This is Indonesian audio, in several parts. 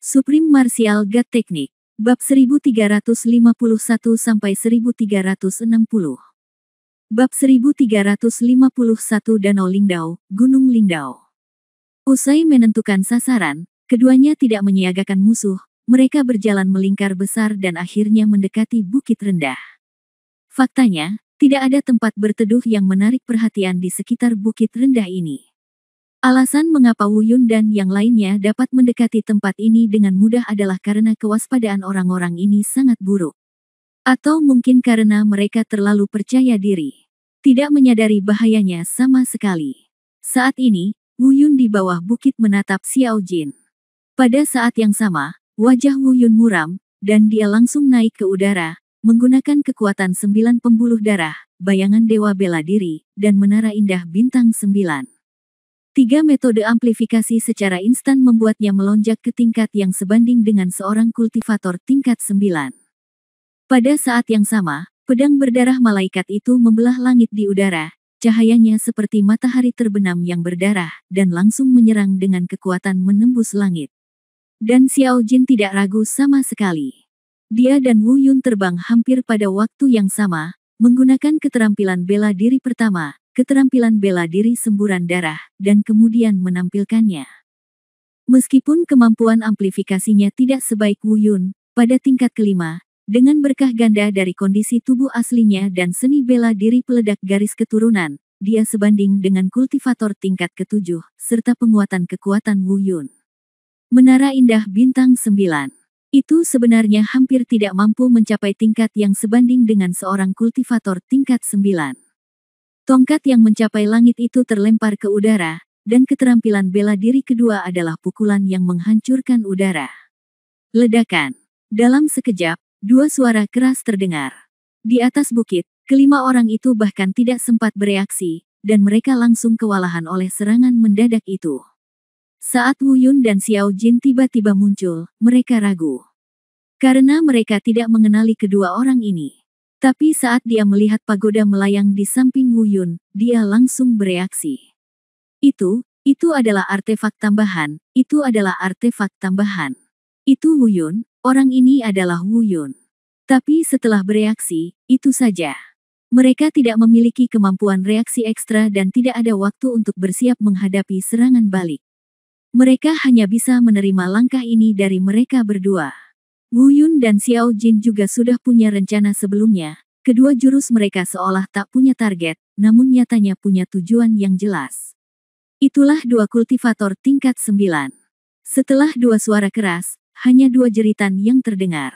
Supreme Martial God Technique. Bab 1351-1360. Bab 1351 Danau Lingdao, Gunung Lingdao. Usai menentukan sasaran, keduanya tidak menyiagakan musuh, mereka berjalan melingkar besar dan akhirnya mendekati bukit rendah. Faktanya, tidak ada tempat berteduh yang menarik perhatian di sekitar bukit rendah ini. Alasan mengapa Wu Yun dan yang lainnya dapat mendekati tempat ini dengan mudah adalah karena kewaspadaan orang-orang ini sangat buruk. Atau mungkin karena mereka terlalu percaya diri. Tidak menyadari bahayanya sama sekali. Saat ini, Wu Yun di bawah bukit menatap Xiao Jin. Pada saat yang sama, wajah Wu Yun muram, dan dia langsung naik ke udara, menggunakan kekuatan 9 pembuluh darah, bayangan dewa bela diri, dan menara indah bintang 9. 3 metode amplifikasi secara instan membuatnya melonjak ke tingkat yang sebanding dengan seorang kultivator tingkat 9. Pada saat yang sama, pedang berdarah malaikat itu membelah langit di udara, cahayanya seperti matahari terbenam yang berdarah, dan langsung menyerang dengan kekuatan menembus langit. Dan Xiao Jin tidak ragu sama sekali. Dia dan Wu Yun terbang hampir pada waktu yang sama, menggunakan keterampilan bela diri pertama, keterampilan bela diri semburan darah, dan kemudian menampilkannya. Meskipun kemampuan amplifikasinya tidak sebaik Wu Yun, pada tingkat kelima, dengan berkah ganda dari kondisi tubuh aslinya dan seni bela diri peledak garis keturunan, dia sebanding dengan kultivator tingkat ketujuh, serta penguatan kekuatan Wu Yun. Menara indah bintang 9. Itu sebenarnya hampir tidak mampu mencapai tingkat yang sebanding dengan seorang kultivator tingkat 9. Tongkat yang mencapai langit itu terlempar ke udara, dan keterampilan bela diri kedua adalah pukulan yang menghancurkan udara. Ledakan. Dalam sekejap, 2 suara keras terdengar. Di atas bukit, kelima orang itu bahkan tidak sempat bereaksi, dan mereka langsung kewalahan oleh serangan mendadak itu. Saat Wu Yun dan Xiao Jin tiba-tiba muncul, mereka ragu. Karena mereka tidak mengenali kedua orang ini. Tapi saat dia melihat pagoda melayang di samping Wu Yun, dia langsung bereaksi. Itu adalah artefak tambahan, itu adalah artefak tambahan. Itu Wu Yun, orang ini adalah Wu Yun. Tapi setelah bereaksi, itu saja. Mereka tidak memiliki kemampuan reaksi ekstra dan tidak ada waktu untuk bersiap menghadapi serangan balik. Mereka hanya bisa menerima langkah ini dari mereka berdua. Wu Yun dan Xiao Jin juga sudah punya rencana sebelumnya. Kedua jurus mereka seolah tak punya target, namun nyatanya punya tujuan yang jelas. Itulah 2 kultivator tingkat 9. Setelah 2 suara keras, hanya 2 jeritan yang terdengar.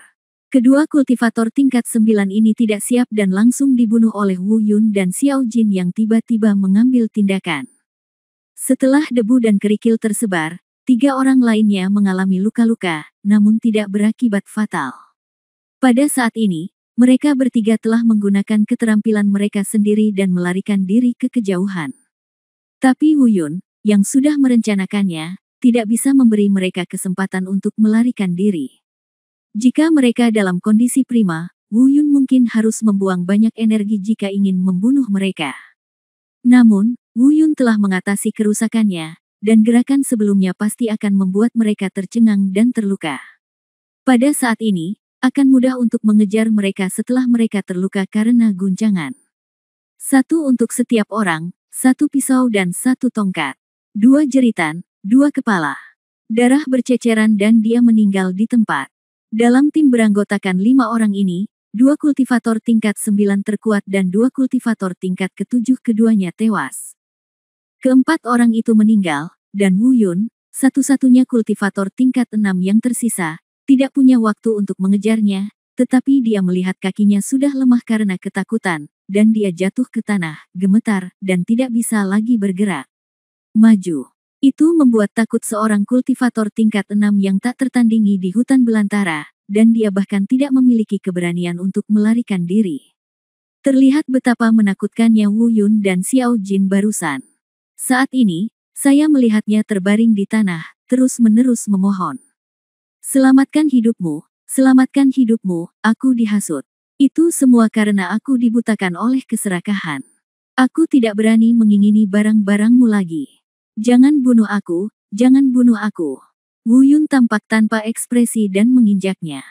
Kedua kultivator tingkat 9 ini tidak siap dan langsung dibunuh oleh Wu Yun dan Xiao Jin yang tiba-tiba mengambil tindakan. Setelah debu dan kerikil tersebar, 3 orang lainnya mengalami luka-luka, namun tidak berakibat fatal. Pada saat ini, mereka bertiga telah menggunakan keterampilan mereka sendiri dan melarikan diri ke kejauhan. Tapi Wu Yun, yang sudah merencanakannya, tidak bisa memberi mereka kesempatan untuk melarikan diri. Jika mereka dalam kondisi prima, Wu Yun mungkin harus membuang banyak energi jika ingin membunuh mereka. Namun, Wu Yun telah mengatasi kerusakannya, dan gerakan sebelumnya pasti akan membuat mereka tercengang dan terluka. Pada saat ini, akan mudah untuk mengejar mereka setelah mereka terluka karena guncangan. 1 untuk setiap orang, 1 pisau dan 1 tongkat. 2 jeritan, 2 kepala. Darah berceceran dan dia meninggal di tempat. Dalam tim beranggotakan 5 orang ini, 2 kultivator tingkat 9 terkuat dan 2 kultivator tingkat ke-7 keduanya tewas. Keempat orang itu meninggal, dan Wu Yun, satu-satunya kultivator tingkat 6 yang tersisa, tidak punya waktu untuk mengejarnya, tetapi dia melihat kakinya sudah lemah karena ketakutan, dan dia jatuh ke tanah, gemetar, dan tidak bisa lagi bergerak. Maju. Itu membuat takut seorang kultivator tingkat 6 yang tak tertandingi di hutan belantara, dan dia bahkan tidak memiliki keberanian untuk melarikan diri. Terlihat betapa menakutkannya Wu Yun dan Xiao Jin barusan. Saat ini, saya melihatnya terbaring di tanah, terus-menerus memohon. Selamatkan hidupmu, aku dihasut. Itu semua karena aku dibutakan oleh keserakahan. Aku tidak berani mengingini barang-barangmu lagi. Jangan bunuh aku, jangan bunuh aku. Wu Yun tampak tanpa ekspresi dan menginjaknya.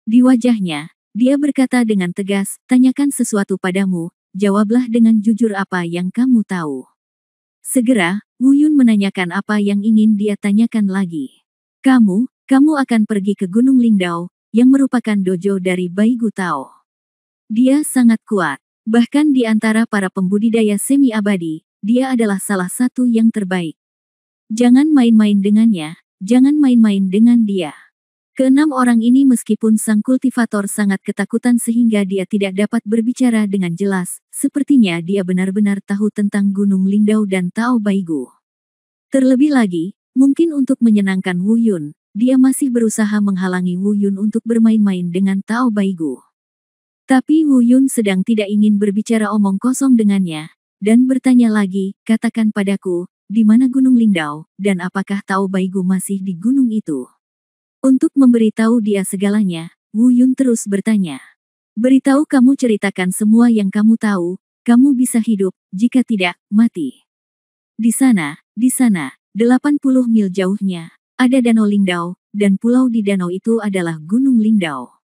Di wajahnya, dia berkata dengan tegas, tanyakan sesuatu padamu, jawablah dengan jujur apa yang kamu tahu. Segera, Wu Yun menanyakan apa yang ingin dia tanyakan lagi. Kamu akan pergi ke Gunung Lingdao, yang merupakan dojo dari Bai Gu Tao. Dia sangat kuat. Bahkan di antara para pembudidaya semi-abadi, dia adalah salah satu yang terbaik. Jangan main-main dengannya, jangan main-main dengan dia. Keenam orang ini meskipun sang kultivator sangat ketakutan sehingga dia tidak dapat berbicara dengan jelas, sepertinya dia benar-benar tahu tentang Gunung Lingdao dan Tao Bai Gu. Terlebih lagi, mungkin untuk menyenangkan Wu Yun, dia masih berusaha menghalangi Wu Yun untuk bermain-main dengan Tao Bai Gu. Tapi Wu Yun sedang tidak ingin berbicara omong kosong dengannya, dan bertanya lagi, katakan padaku, di mana Gunung Lingdao, dan apakah Tao Bai Gu masih di gunung itu? Untuk memberitahu dia segalanya, Wu Yun terus bertanya. Beritahu kamu ceritakan semua yang kamu tahu, kamu bisa hidup, jika tidak, mati. Di sana, 80 mil jauhnya, ada Danau Lingdao, dan pulau di danau itu adalah Gunung Lingdao.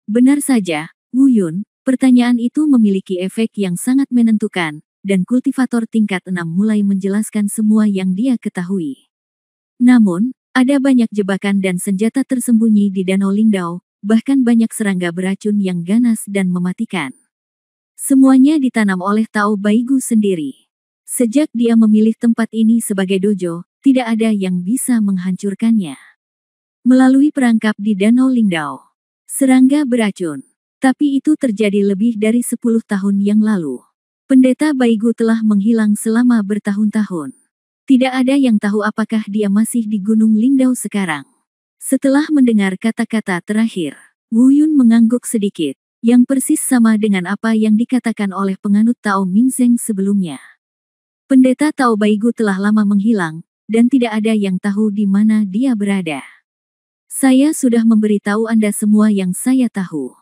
Benar saja, Wu Yun, pertanyaan itu memiliki efek yang sangat menentukan, dan kultivator tingkat 6 mulai menjelaskan semua yang dia ketahui. Namun, ada banyak jebakan dan senjata tersembunyi di Danau Lingdao, bahkan banyak serangga beracun yang ganas dan mematikan. Semuanya ditanam oleh Tao Bai Gu sendiri. Sejak dia memilih tempat ini sebagai dojo, tidak ada yang bisa menghancurkannya. Melalui perangkap di Danau Lingdao, serangga beracun. Tapi itu terjadi lebih dari 10 tahun yang lalu. Pendeta Bai Gu telah menghilang selama bertahun-tahun. Tidak ada yang tahu apakah dia masih di Gunung Lingdao sekarang. Setelah mendengar kata-kata terakhir, Wu Yun mengangguk sedikit, yang persis sama dengan apa yang dikatakan oleh penganut Tao Mingzeng sebelumnya. Pendeta Tao Bai Gu telah lama menghilang, dan tidak ada yang tahu di mana dia berada. Saya sudah memberitahu Anda semua yang saya tahu.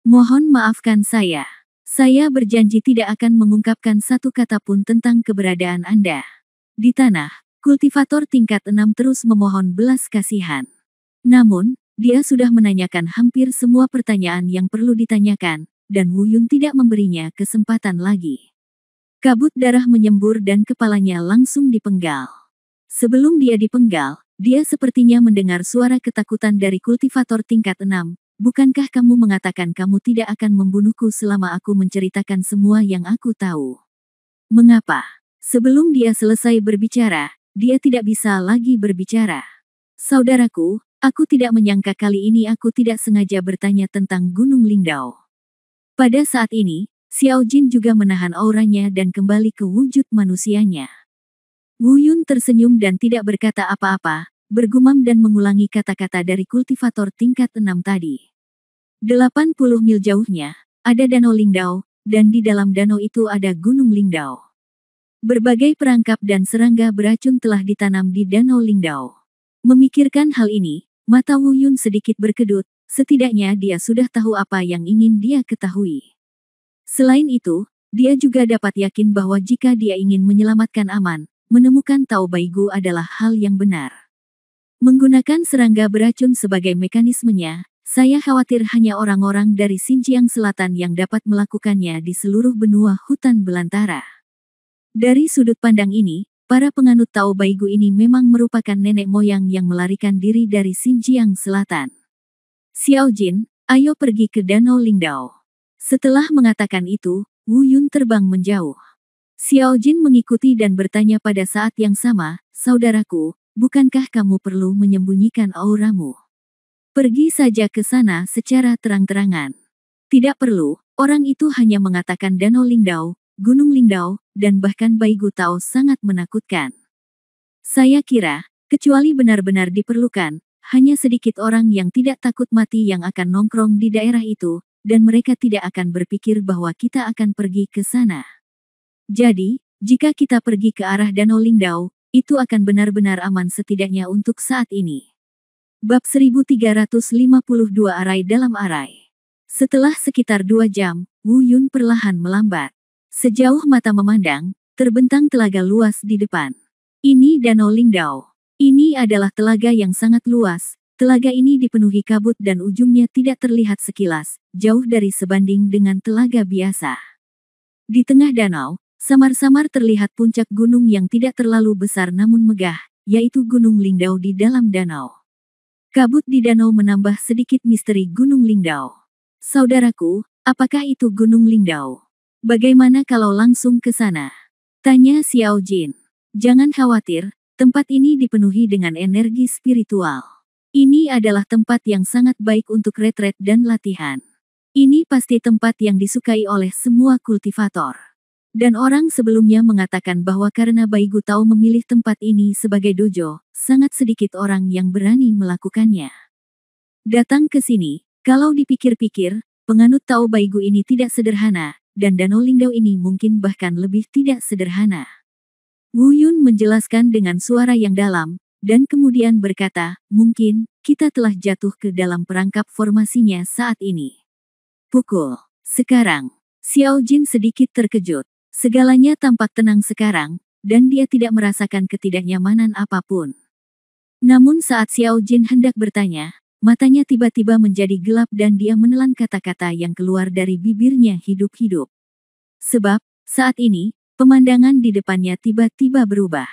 Mohon maafkan saya. Saya berjanji tidak akan mengungkapkan satu kata pun tentang keberadaan Anda. Di tanah, kultivator tingkat 6 terus memohon belas kasihan. Namun, dia sudah menanyakan hampir semua pertanyaan yang perlu ditanyakan, dan Wu Yun tidak memberinya kesempatan lagi. Kabut darah menyembur dan kepalanya langsung dipenggal. Sebelum dia dipenggal, dia sepertinya mendengar suara ketakutan dari kultivator tingkat 6. Bukankah kamu mengatakan kamu tidak akan membunuhku selama aku menceritakan semua yang aku tahu? Mengapa? Sebelum dia selesai berbicara, dia tidak bisa lagi berbicara. Saudaraku, aku tidak menyangka kali ini aku tidak sengaja bertanya tentang Gunung Lingdao. Pada saat ini, Xiao Jin juga menahan auranya dan kembali ke wujud manusianya. Wu Yun tersenyum dan tidak berkata apa-apa, bergumam dan mengulangi kata-kata dari kultivator tingkat 6 tadi. 80 mil jauhnya, ada Danau Lingdao, dan di dalam danau itu ada Gunung Lingdao. Berbagai perangkap dan serangga beracun telah ditanam di Danau Lingdao. Memikirkan hal ini, mata Wu Yun sedikit berkedut, setidaknya dia sudah tahu apa yang ingin dia ketahui. Selain itu, dia juga dapat yakin bahwa jika dia ingin menyelamatkan aman, menemukan Tao Bai Gu adalah hal yang benar. Menggunakan serangga beracun sebagai mekanismenya, saya khawatir hanya orang-orang dari Xinjiang Selatan yang dapat melakukannya di seluruh benua hutan belantara. Dari sudut pandang ini, para penganut Tao Bai Gu ini memang merupakan nenek moyang yang melarikan diri dari Xinjiang Selatan. Xiao Jin, ayo pergi ke Danau Lingdao. Setelah mengatakan itu, Wu Yun terbang menjauh. Xiao Jin mengikuti dan bertanya pada saat yang sama, saudaraku, bukankah kamu perlu menyembunyikan auramu? Pergi saja ke sana secara terang-terangan. Tidak perlu, orang itu hanya mengatakan Danau Lingdao, Gunung Lingdao, dan bahkan Bai Gu Tao sangat menakutkan. Saya kira, kecuali benar-benar diperlukan, hanya sedikit orang yang tidak takut mati yang akan nongkrong di daerah itu, dan mereka tidak akan berpikir bahwa kita akan pergi ke sana. Jadi, jika kita pergi ke arah Danau Lingdao, itu akan benar-benar aman setidaknya untuk saat ini. Bab 1352 Arai dalam Arai. Setelah sekitar 2 jam, Wu Yun perlahan melambat. Sejauh mata memandang, terbentang telaga luas di depan. Ini Danau Lingdao. Ini adalah telaga yang sangat luas. Telaga ini dipenuhi kabut dan ujungnya tidak terlihat sekilas, jauh dari sebanding dengan telaga biasa. Di tengah danau, samar-samar terlihat puncak gunung yang tidak terlalu besar namun megah, yaitu Gunung Lingdao di dalam danau. Kabut di danau menambah sedikit misteri Gunung Lingdao. Saudaraku, apakah itu Gunung Lingdao? Bagaimana kalau langsung ke sana? Tanya Xiao Jin. Jangan khawatir, tempat ini dipenuhi dengan energi spiritual. Ini adalah tempat yang sangat baik untuk retret dan latihan. Ini pasti tempat yang disukai oleh semua kultivator. Dan orang sebelumnya mengatakan bahwa karena Baigu Tao memilih tempat ini sebagai dojo, sangat sedikit orang yang berani melakukannya. Datang ke sini, kalau dipikir-pikir, penganut Tao Baigu ini tidak sederhana, dan Danau Lingdao ini mungkin bahkan lebih tidak sederhana. Wu Yun menjelaskan dengan suara yang dalam, dan kemudian berkata, mungkin, kita telah jatuh ke dalam perangkap formasinya saat ini. Pukul. Sekarang, Xiao Jin sedikit terkejut. Segalanya tampak tenang sekarang, dan dia tidak merasakan ketidaknyamanan apapun. Namun saat Xiao Jin hendak bertanya, matanya tiba-tiba menjadi gelap dan dia menelan kata-kata yang keluar dari bibirnya hidup-hidup. Sebab, saat ini, pemandangan di depannya tiba-tiba berubah.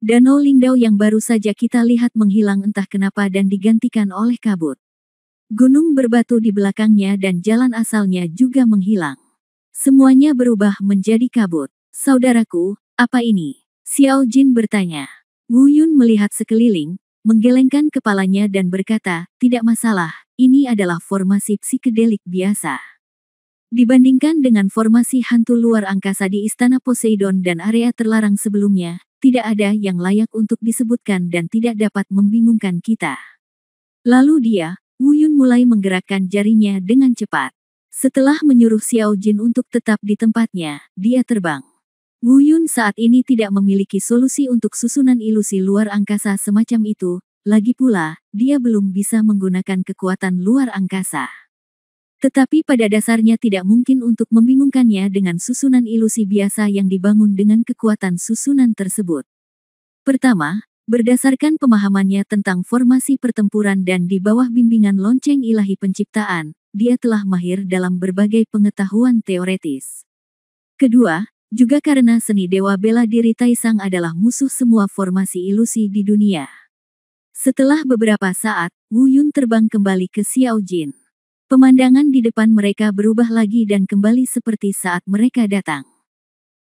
Danau Lingdao yang baru saja kita lihat menghilang entah kenapa dan digantikan oleh kabut. Gunung berbatu di belakangnya dan jalan asalnya juga menghilang. Semuanya berubah menjadi kabut. Saudaraku, apa ini? Xiao Jin bertanya. Wu Yun melihat sekeliling, menggelengkan kepalanya dan berkata, tidak masalah, ini adalah formasi psikedelik biasa. Dibandingkan dengan formasi hantu luar angkasa di Istana Poseidon dan area terlarang sebelumnya, tidak ada yang layak untuk disebutkan dan tidak dapat membingungkan kita. Lalu dia, Wu Yun mulai menggerakkan jarinya dengan cepat. Setelah menyuruh Xiao Jin untuk tetap di tempatnya, dia terbang. Wu Yun saat ini tidak memiliki solusi untuk susunan ilusi luar angkasa semacam itu, lagi pula, dia belum bisa menggunakan kekuatan luar angkasa. Tetapi pada dasarnya tidak mungkin untuk membingungkannya dengan susunan ilusi biasa yang dibangun dengan kekuatan susunan tersebut. Pertama, berdasarkan pemahamannya tentang formasi pertempuran dan di bawah bimbingan lonceng ilahi penciptaan, dia telah mahir dalam berbagai pengetahuan teoretis. Kedua, juga karena seni dewa bela diri Taisang adalah musuh semua formasi ilusi di dunia. Setelah beberapa saat, Wu Yun terbang kembali ke Xiao Jin. Pemandangan di depan mereka berubah lagi dan kembali seperti saat mereka datang.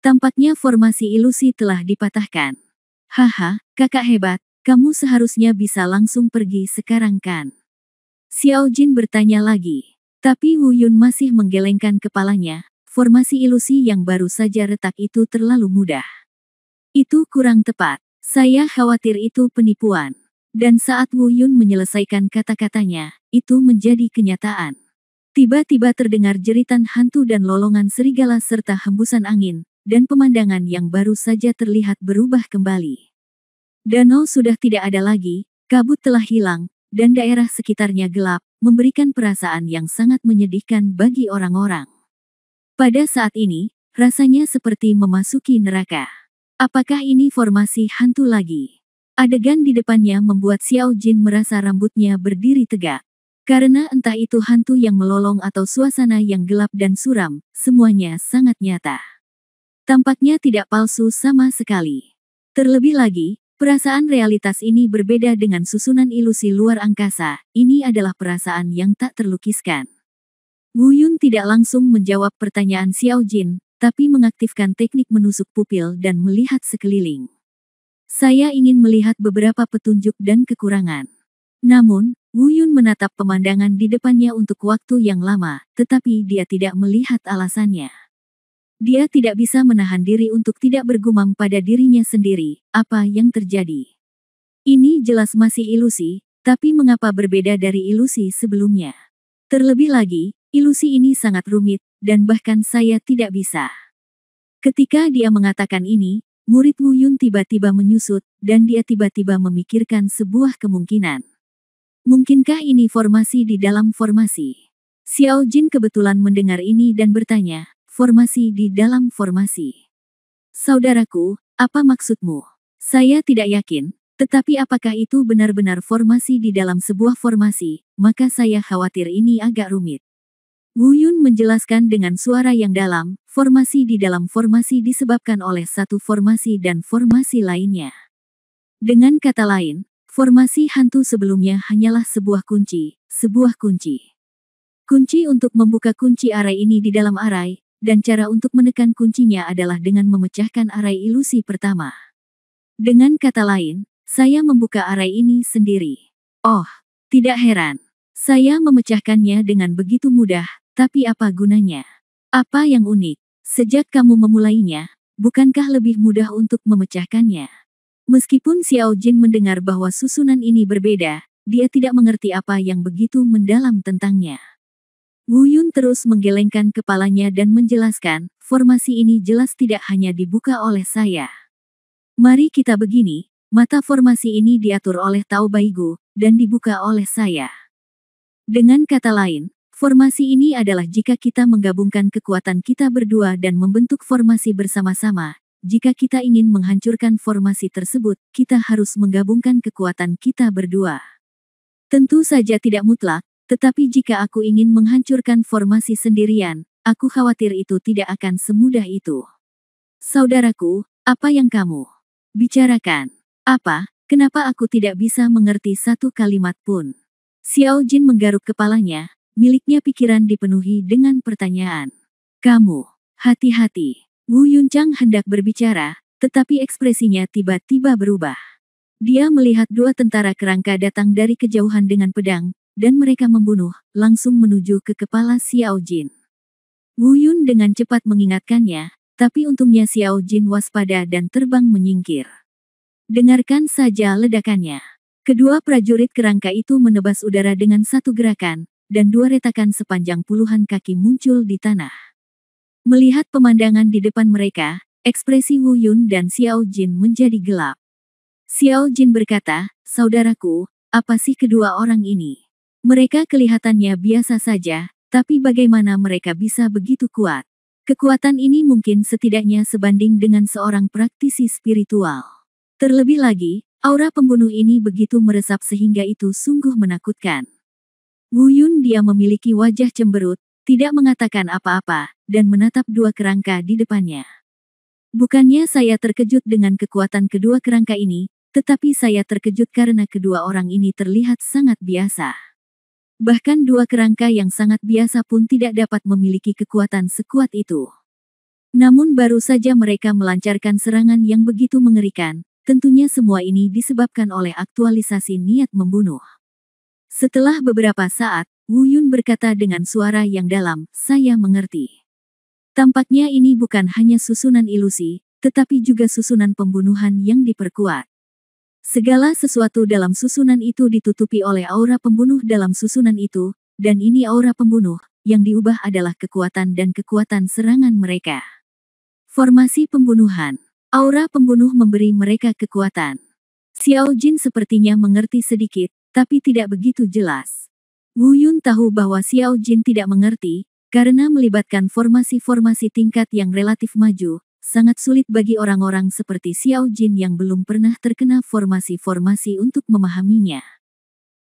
Tampaknya formasi ilusi telah dipatahkan. Haha, kakak hebat, kamu seharusnya bisa langsung pergi sekarang kan? Xiao Jin bertanya lagi. Tapi Wu Yun masih menggelengkan kepalanya, formasi ilusi yang baru saja retak itu terlalu mudah. Itu kurang tepat, saya khawatir itu penipuan. Dan saat Wu Yun menyelesaikan kata-katanya, itu menjadi kenyataan. Tiba-tiba terdengar jeritan hantu dan lolongan serigala serta hembusan angin, dan pemandangan yang baru saja terlihat berubah kembali. Danau sudah tidak ada lagi, kabut telah hilang, dan daerah sekitarnya gelap, memberikan perasaan yang sangat menyedihkan bagi orang-orang. Pada saat ini, rasanya seperti memasuki neraka. Apakah ini formasi hantu lagi? Adegan di depannya membuat Xiao Jin merasa rambutnya berdiri tegak. Karena entah itu hantu yang melolong atau suasana yang gelap dan suram, semuanya sangat nyata. Tampaknya tidak palsu sama sekali. Terlebih lagi, perasaan realitas ini berbeda dengan susunan ilusi luar angkasa, ini adalah perasaan yang tak terlukiskan. Wu Yun tidak langsung menjawab pertanyaan Xiao Jin, tapi mengaktifkan teknik menusuk pupil dan melihat sekeliling. Saya ingin melihat beberapa petunjuk dan kekurangan. Namun, Wu Yun menatap pemandangan di depannya untuk waktu yang lama, tetapi dia tidak melihat alasannya. Dia tidak bisa menahan diri untuk tidak bergumam pada dirinya sendiri, apa yang terjadi. Ini jelas masih ilusi, tapi mengapa berbeda dari ilusi sebelumnya? Terlebih lagi, ilusi ini sangat rumit, dan bahkan saya tidak bisa. Ketika dia mengatakan ini, murid Wu Yun tiba-tiba menyusut, dan dia tiba-tiba memikirkan sebuah kemungkinan. Mungkinkah ini formasi di dalam formasi? Xiao Jin kebetulan mendengar ini dan bertanya, formasi di dalam formasi. Saudaraku, apa maksudmu? Saya tidak yakin, Tetapi apakah itu benar-benar formasi di dalam sebuah formasi, maka saya khawatir ini agak rumit. Wu Yun menjelaskan dengan suara yang dalam, formasi di dalam formasi disebabkan oleh satu formasi dan formasi lainnya. Dengan kata lain, formasi hantu sebelumnya hanyalah sebuah kunci, sebuah kunci. Kunci untuk membuka kunci arai ini di dalam arai, dan cara untuk menekan kuncinya adalah dengan memecahkan arai ilusi pertama. Dengan kata lain, saya membuka arai ini sendiri. Oh, tidak heran. Saya memecahkannya dengan begitu mudah, tapi apa gunanya? Apa yang unik? Sejak kamu memulainya, bukankah lebih mudah untuk memecahkannya? Meskipun Xiao Jin mendengar bahwa susunan ini berbeda, dia tidak mengerti apa yang begitu mendalam tentangnya. Wu Yun terus menggelengkan kepalanya dan menjelaskan, formasi ini jelas tidak hanya dibuka oleh saya. Mari kita begini, mata formasi ini diatur oleh Tao Baigu, dan dibuka oleh saya. Dengan kata lain, formasi ini adalah jika kita menggabungkan kekuatan kita berdua dan membentuk formasi bersama-sama. Jika kita ingin menghancurkan formasi tersebut, kita harus menggabungkan kekuatan kita berdua. Tentu saja tidak mutlak, tetapi jika aku ingin menghancurkan formasi sendirian, aku khawatir itu tidak akan semudah itu. Saudaraku, apa yang kamu bicarakan? Apa? Kenapa aku tidak bisa mengerti satu kalimat pun? Xiao Jin menggaruk kepalanya, miliknya pikiran dipenuhi dengan pertanyaan. Kamu, hati-hati. Wu Yunchang hendak berbicara, tetapi ekspresinya tiba-tiba berubah. Dia melihat dua tentara kerangka datang dari kejauhan dengan pedang, dan mereka membunuh, langsung menuju ke kepala Xiao Jin. Wu Yun dengan cepat mengingatkannya, tapi untungnya Xiao Jin waspada dan terbang menyingkir. Dengarkan saja ledakannya. Kedua prajurit kerangka itu menebas udara dengan satu gerakan, dan dua retakan sepanjang puluhan kaki muncul di tanah. Melihat pemandangan di depan mereka, ekspresi Wu Yun dan Xiao Jin menjadi gelap. Xiao Jin berkata, saudaraku, apa sih kedua orang ini? Mereka kelihatannya biasa saja, tapi bagaimana mereka bisa begitu kuat? Kekuatan ini mungkin setidaknya sebanding dengan seorang praktisi spiritual. Terlebih lagi, aura pembunuh ini begitu meresap sehingga itu sungguh menakutkan. Wu Yun dia memiliki wajah cemberut, tidak mengatakan apa-apa, dan menatap dua kerangka di depannya. Bukannya saya terkejut dengan kekuatan kedua kerangka ini, tetapi saya terkejut karena kedua orang ini terlihat sangat biasa. Bahkan dua kerangka yang sangat biasa pun tidak dapat memiliki kekuatan sekuat itu. Namun baru saja mereka melancarkan serangan yang begitu mengerikan, tentunya semua ini disebabkan oleh aktualisasi niat membunuh. Setelah beberapa saat, Wu Yun berkata dengan suara yang dalam, saya mengerti. Tampaknya ini bukan hanya susunan ilusi, tetapi juga susunan pembunuhan yang diperkuat. Segala sesuatu dalam susunan itu ditutupi oleh aura pembunuh dalam susunan itu, dan ini aura pembunuh, yang diubah adalah kekuatan dan kekuatan serangan mereka. Formasi pembunuhan. Aura pembunuh memberi mereka kekuatan. Xiao Jin sepertinya mengerti sedikit, tapi tidak begitu jelas. Wu Yun tahu bahwa Xiao Jin tidak mengerti, karena melibatkan formasi-formasi tingkat yang relatif maju, sangat sulit bagi orang-orang seperti Xiao Jin yang belum pernah terkena formasi-formasi untuk memahaminya.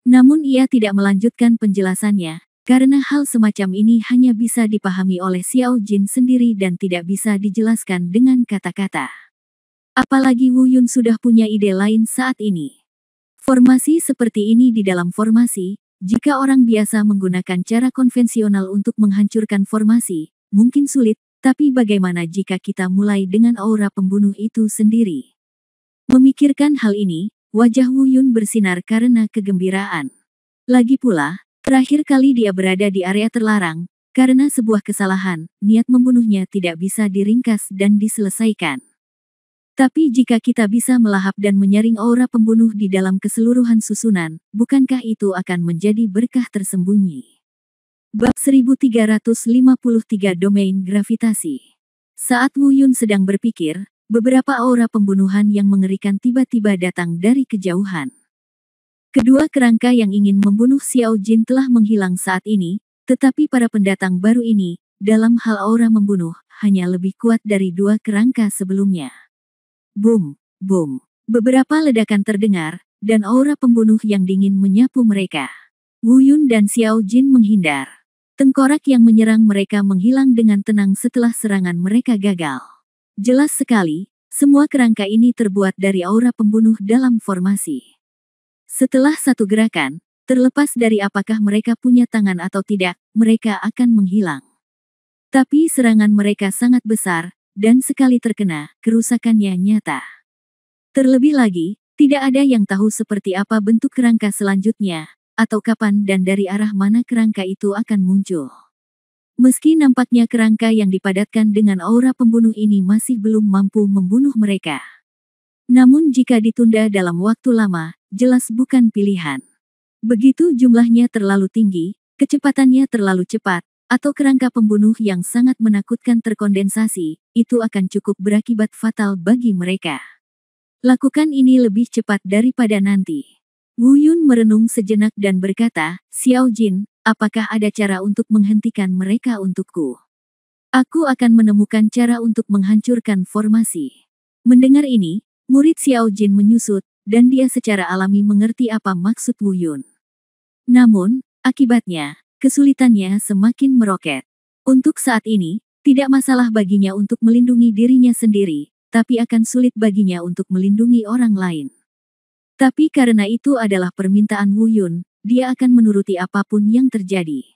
Namun ia tidak melanjutkan penjelasannya, karena hal semacam ini hanya bisa dipahami oleh Xiao Jin sendiri dan tidak bisa dijelaskan dengan kata-kata. Apalagi Wu Yun sudah punya ide lain saat ini. Formasi seperti ini di dalam formasi, jika orang biasa menggunakan cara konvensional untuk menghancurkan formasi, mungkin sulit, tapi bagaimana jika kita mulai dengan aura pembunuh itu sendiri? Memikirkan hal ini, wajah Wu Yun bersinar karena kegembiraan. Lagi pula, terakhir kali dia berada di area terlarang, karena sebuah kesalahan, niat membunuhnya tidak bisa diringkas dan diselesaikan. Tapi jika kita bisa melahap dan menyaring aura pembunuh di dalam keseluruhan susunan, bukankah itu akan menjadi berkah tersembunyi? Bab 1353 Domain Gravitasi. Saat Wu Yun sedang berpikir, beberapa aura pembunuhan yang mengerikan tiba-tiba datang dari kejauhan. Kedua kerangka yang ingin membunuh Xiao Jin telah menghilang saat ini, tetapi para pendatang baru ini, dalam hal aura membunuh, hanya lebih kuat dari dua kerangka sebelumnya. Boom, boom, Beberapa ledakan terdengar, dan aura pembunuh yang dingin menyapu mereka. Wu Yun dan Xiao Jin menghindar. Tengkorak yang menyerang mereka menghilang dengan tenang setelah serangan mereka gagal. Jelas sekali, semua kerangka ini terbuat dari aura pembunuh dalam formasi. Setelah satu gerakan, terlepas dari apakah mereka punya tangan atau tidak, mereka akan menghilang. Tapi serangan mereka sangat besar, dan sekali terkena, kerusakannya nyata. Terlebih lagi, tidak ada yang tahu seperti apa bentuk kerangka selanjutnya, atau kapan dan dari arah mana kerangka itu akan muncul. Meski nampaknya kerangka yang dipadatkan dengan aura pembunuh ini masih belum mampu membunuh mereka. Namun jika ditunda dalam waktu lama, jelas bukan pilihan. Begitu jumlahnya terlalu tinggi, kecepatannya terlalu cepat, atau kerangka pembunuh yang sangat menakutkan terkondensasi, itu akan cukup berakibat fatal bagi mereka. Lakukan ini lebih cepat daripada nanti. Wu Yun merenung sejenak dan berkata, Xiao Jin, apakah ada cara untuk menghentikan mereka untukku? Aku akan menemukan cara untuk menghancurkan formasi. Mendengar ini, murid Xiao Jin menyusut, dan dia secara alami mengerti apa maksud Wu Yun. Namun, akibatnya, kesulitannya semakin meroket. Untuk saat ini, tidak masalah baginya untuk melindungi dirinya sendiri, tapi akan sulit baginya untuk melindungi orang lain. Tapi karena itu adalah permintaan Wu Yun, dia akan menuruti apapun yang terjadi.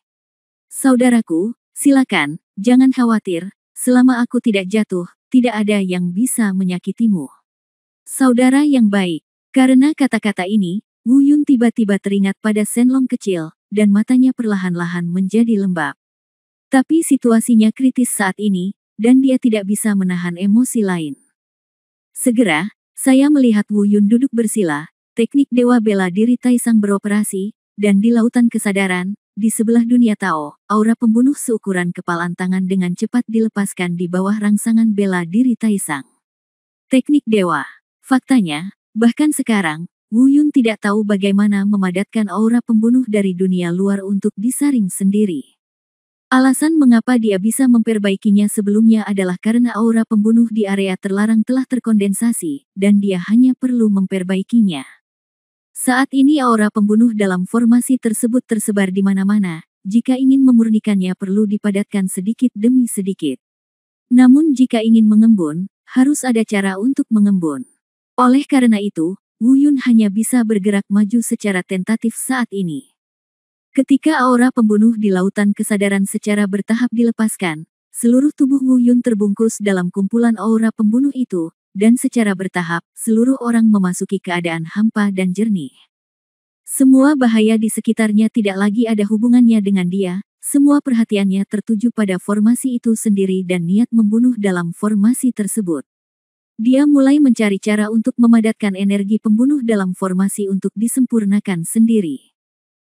Saudaraku, silakan, jangan khawatir, selama aku tidak jatuh, tidak ada yang bisa menyakitimu. Saudara yang baik, karena kata-kata ini, Wu Yun tiba-tiba teringat pada Shenlong kecil, dan matanya perlahan-lahan menjadi lembab. Tapi situasinya kritis saat ini, dan dia tidak bisa menahan emosi lain. Segera, saya melihat Wu Yun duduk bersila, teknik Dewa Bela Diri Taisang beroperasi, dan di lautan kesadaran, di sebelah dunia Tao, aura pembunuh seukuran kepalan tangan dengan cepat dilepaskan di bawah rangsangan bela diri Taisang. Teknik Dewa. Faktanya, bahkan sekarang, Wu Yun tidak tahu bagaimana memadatkan aura pembunuh dari dunia luar untuk disaring sendiri. Alasan mengapa dia bisa memperbaikinya sebelumnya adalah karena aura pembunuh di area terlarang telah terkondensasi, dan dia hanya perlu memperbaikinya. Saat ini aura pembunuh dalam formasi tersebut tersebar di mana-mana, jika ingin memurnikannya perlu dipadatkan sedikit demi sedikit. Namun jika ingin mengembun, harus ada cara untuk mengembun. Oleh karena itu, Wu Yun hanya bisa bergerak maju secara tentatif saat ini. Ketika aura pembunuh di lautan kesadaran secara bertahap dilepaskan, seluruh tubuh Wu Yun terbungkus dalam kumpulan aura pembunuh itu, dan secara bertahap, seluruh orang memasuki keadaan hampa dan jernih. Semua bahaya di sekitarnya tidak lagi ada hubungannya dengan dia, semua perhatiannya tertuju pada formasi itu sendiri dan niat membunuh dalam formasi tersebut. Dia mulai mencari cara untuk memadatkan energi pembunuh dalam formasi untuk disempurnakan sendiri.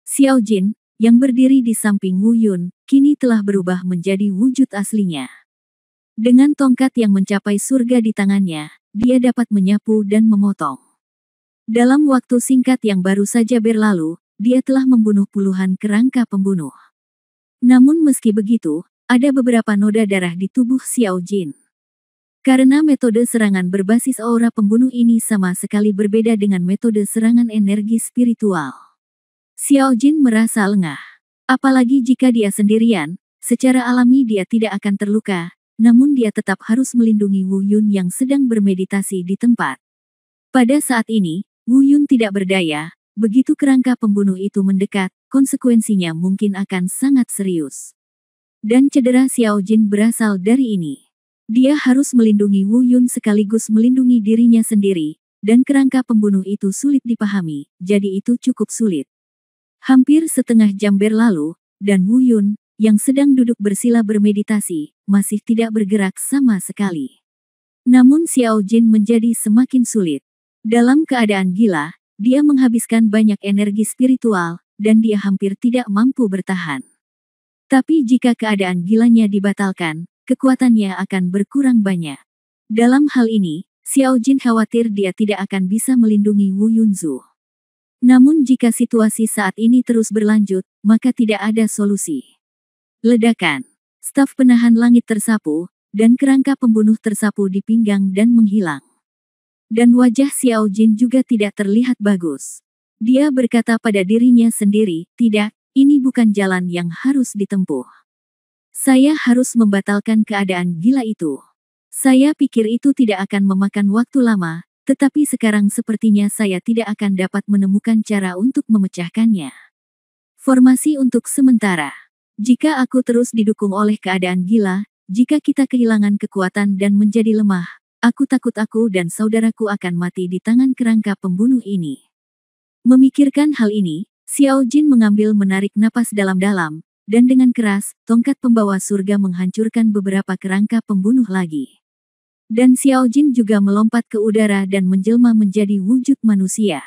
Xiao Jin, yang berdiri di samping Wu Yun, kini telah berubah menjadi wujud aslinya. Dengan tongkat yang mencapai surga di tangannya, dia dapat menyapu dan memotong. Dalam waktu singkat yang baru saja berlalu, dia telah membunuh puluhan kerangka pembunuh. Namun meski begitu, ada beberapa noda darah di tubuh Xiao Jin. Karena metode serangan berbasis aura pembunuh ini sama sekali berbeda dengan metode serangan energi spiritual. Xiao Jin merasa lengah. Apalagi jika dia sendirian, secara alami dia tidak akan terluka, namun dia tetap harus melindungi Wu Yun yang sedang bermeditasi di tempat. Pada saat ini, Wu Yun tidak berdaya, begitu kerangka pembunuh itu mendekat, konsekuensinya mungkin akan sangat serius. Dan cedera Xiao Jin berasal dari ini. Dia harus melindungi Wu Yun sekaligus melindungi dirinya sendiri, dan kerangka pembunuh itu sulit dipahami, jadi itu cukup sulit. Hampir setengah jam berlalu, dan Wu Yun, yang sedang duduk bersila bermeditasi, masih tidak bergerak sama sekali. Namun Xiao Jin menjadi semakin sulit. Dalam keadaan gila, dia menghabiskan banyak energi spiritual, dan dia hampir tidak mampu bertahan. Tapi jika keadaan gilanya dibatalkan, kekuatannya akan berkurang banyak. Dalam hal ini, Xiao Jin khawatir dia tidak akan bisa melindungi Wu Yunzu. Namun jika situasi saat ini terus berlanjut, maka tidak ada solusi. Ledakan. Staf penahan langit tersapu, dan kerangka pembunuh tersapu di pinggang dan menghilang. Dan wajah Xiao Jin juga tidak terlihat bagus. Dia berkata pada dirinya sendiri, tidak, ini bukan jalan yang harus ditempuh. Saya harus membatalkan keadaan gila itu. Saya pikir itu tidak akan memakan waktu lama, tetapi sekarang sepertinya saya tidak akan dapat menemukan cara untuk memecahkannya. Formasi untuk sementara. Jika aku terus didukung oleh keadaan gila, jika kita kehilangan kekuatan dan menjadi lemah, aku takut aku dan saudaraku akan mati di tangan kerangka pembunuh ini. Memikirkan hal ini, Xiao Jin menarik napas dalam-dalam, dan dengan keras, tongkat pembawa surga menghancurkan beberapa kerangka pembunuh lagi. Dan Xiao Jin juga melompat ke udara dan menjelma menjadi wujud manusia.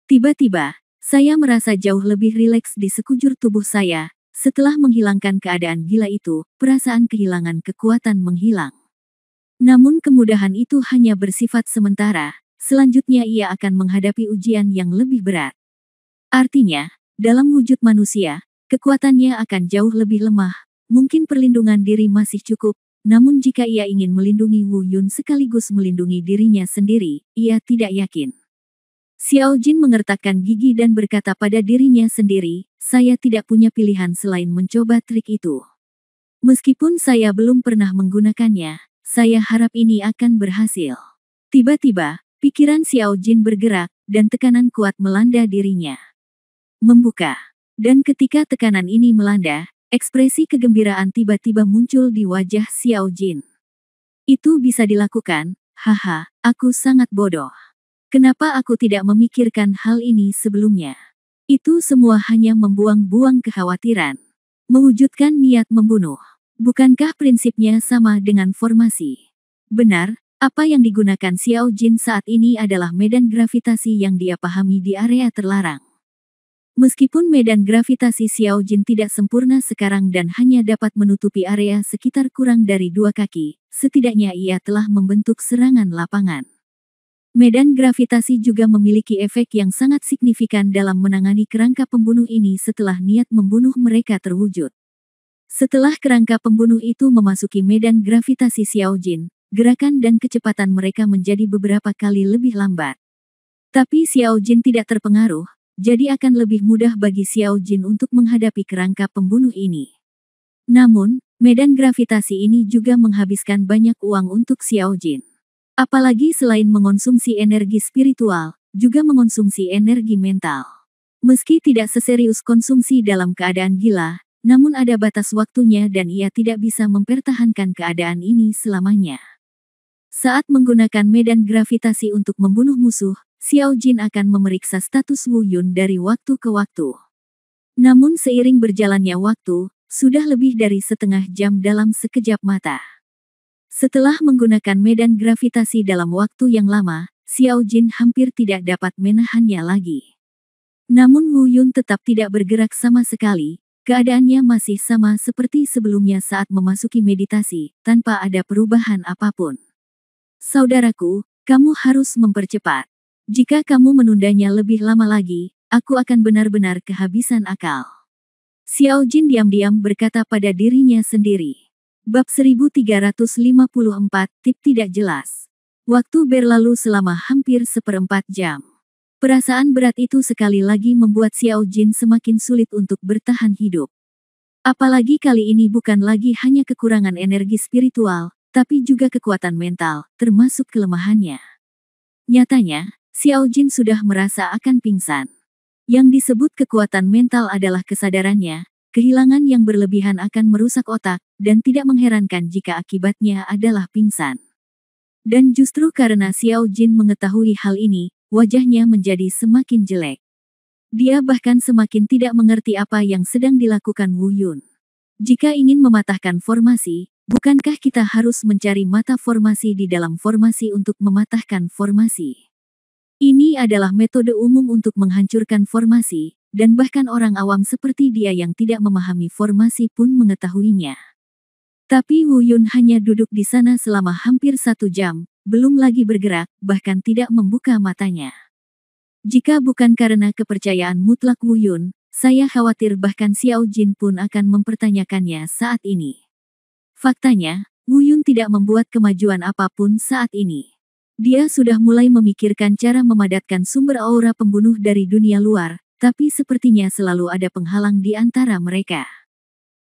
Tiba-tiba, saya merasa jauh lebih rileks di sekujur tubuh saya. Setelah menghilangkan keadaan gila itu, perasaan kehilangan kekuatan menghilang. Namun kemudahan itu hanya bersifat sementara, selanjutnya ia akan menghadapi ujian yang lebih berat. Artinya, dalam wujud manusia, kekuatannya akan jauh lebih lemah, mungkin perlindungan diri masih cukup, namun jika ia ingin melindungi Wu Yun sekaligus melindungi dirinya sendiri, ia tidak yakin. Xiao Jin mengertakkan gigi dan berkata pada dirinya sendiri, saya tidak punya pilihan selain mencoba trik itu. Meskipun saya belum pernah menggunakannya, saya harap ini akan berhasil. Tiba-tiba, pikiran Xiao Jin bergerak, dan tekanan kuat melanda dirinya. Membuka. Dan ketika tekanan ini melanda, ekspresi kegembiraan tiba-tiba muncul di wajah Xiao Jin. Itu bisa dilakukan, haha, aku sangat bodoh. Kenapa aku tidak memikirkan hal ini sebelumnya? Itu semua hanya membuang-buang kekhawatiran. Mewujudkan niat membunuh. Bukankah prinsipnya sama dengan formasi? Benar, apa yang digunakan Xiao Jin saat ini adalah medan gravitasi yang dia pahami di area terlarang. Meskipun medan gravitasi Xiao Jin tidak sempurna sekarang dan hanya dapat menutupi area sekitar kurang dari 2 kaki, setidaknya ia telah membentuk serangan lapangan. Medan gravitasi juga memiliki efek yang sangat signifikan dalam menangani kerangka pembunuh ini setelah niat membunuh mereka terwujud. Setelah kerangka pembunuh itu memasuki medan gravitasi Xiao Jin, gerakan dan kecepatan mereka menjadi beberapa kali lebih lambat. Tapi Xiao Jin tidak terpengaruh, jadi akan lebih mudah bagi Xiao Jin untuk menghadapi kerangka pembunuh ini. Namun, medan gravitasi ini juga menghabiskan banyak uang untuk Xiao Jin. Apalagi selain mengonsumsi energi spiritual, juga mengonsumsi energi mental. Meski tidak seserius konsumsi dalam keadaan gila, namun ada batas waktunya dan ia tidak bisa mempertahankan keadaan ini selamanya. Saat menggunakan medan gravitasi untuk membunuh musuh, Xiao Jin akan memeriksa status Wu Yun dari waktu ke waktu. Namun seiring berjalannya waktu, sudah lebih dari setengah jam dalam sekejap mata. Setelah menggunakan medan gravitasi dalam waktu yang lama, Xiao Jin hampir tidak dapat menahannya lagi. Namun Wu Yun tetap tidak bergerak sama sekali. Keadaannya masih sama seperti sebelumnya saat memasuki meditasi, tanpa ada perubahan apapun. Saudaraku, kamu harus mempercepat. Jika kamu menundanya lebih lama lagi, aku akan benar-benar kehabisan akal. Xiao Jin diam-diam berkata pada dirinya sendiri. Bab 1354, tip tidak jelas. Waktu berlalu selama hampir 1/4 jam. Perasaan berat itu sekali lagi membuat Xiao Jin semakin sulit untuk bertahan hidup. Apalagi kali ini bukan lagi hanya kekurangan energi spiritual, tapi juga kekuatan mental, termasuk kelemahannya. Nyatanya, Xiao Jin sudah merasa akan pingsan. Yang disebut kekuatan mental adalah kesadarannya, kehilangan yang berlebihan akan merusak otak, dan tidak mengherankan jika akibatnya adalah pingsan. Dan justru karena Xiao Jin mengetahui hal ini, wajahnya menjadi semakin jelek. Dia bahkan semakin tidak mengerti apa yang sedang dilakukan Wu Yun. Jika ingin mematahkan formasi, bukankah kita harus mencari mata formasi di dalam formasi untuk mematahkan formasi? Ini adalah metode umum untuk menghancurkan formasi, dan bahkan orang awam seperti dia yang tidak memahami formasi pun mengetahuinya. Tapi Wu Yun hanya duduk di sana selama hampir 1 jam, belum lagi bergerak, bahkan tidak membuka matanya. Jika bukan karena kepercayaan mutlak Wu Yun, saya khawatir bahkan Xiao Jin pun akan mempertanyakannya saat ini. Faktanya, Wu Yun tidak membuat kemajuan apapun saat ini. Dia sudah mulai memikirkan cara memadatkan sumber aura pembunuh dari dunia luar, tapi sepertinya selalu ada penghalang di antara mereka.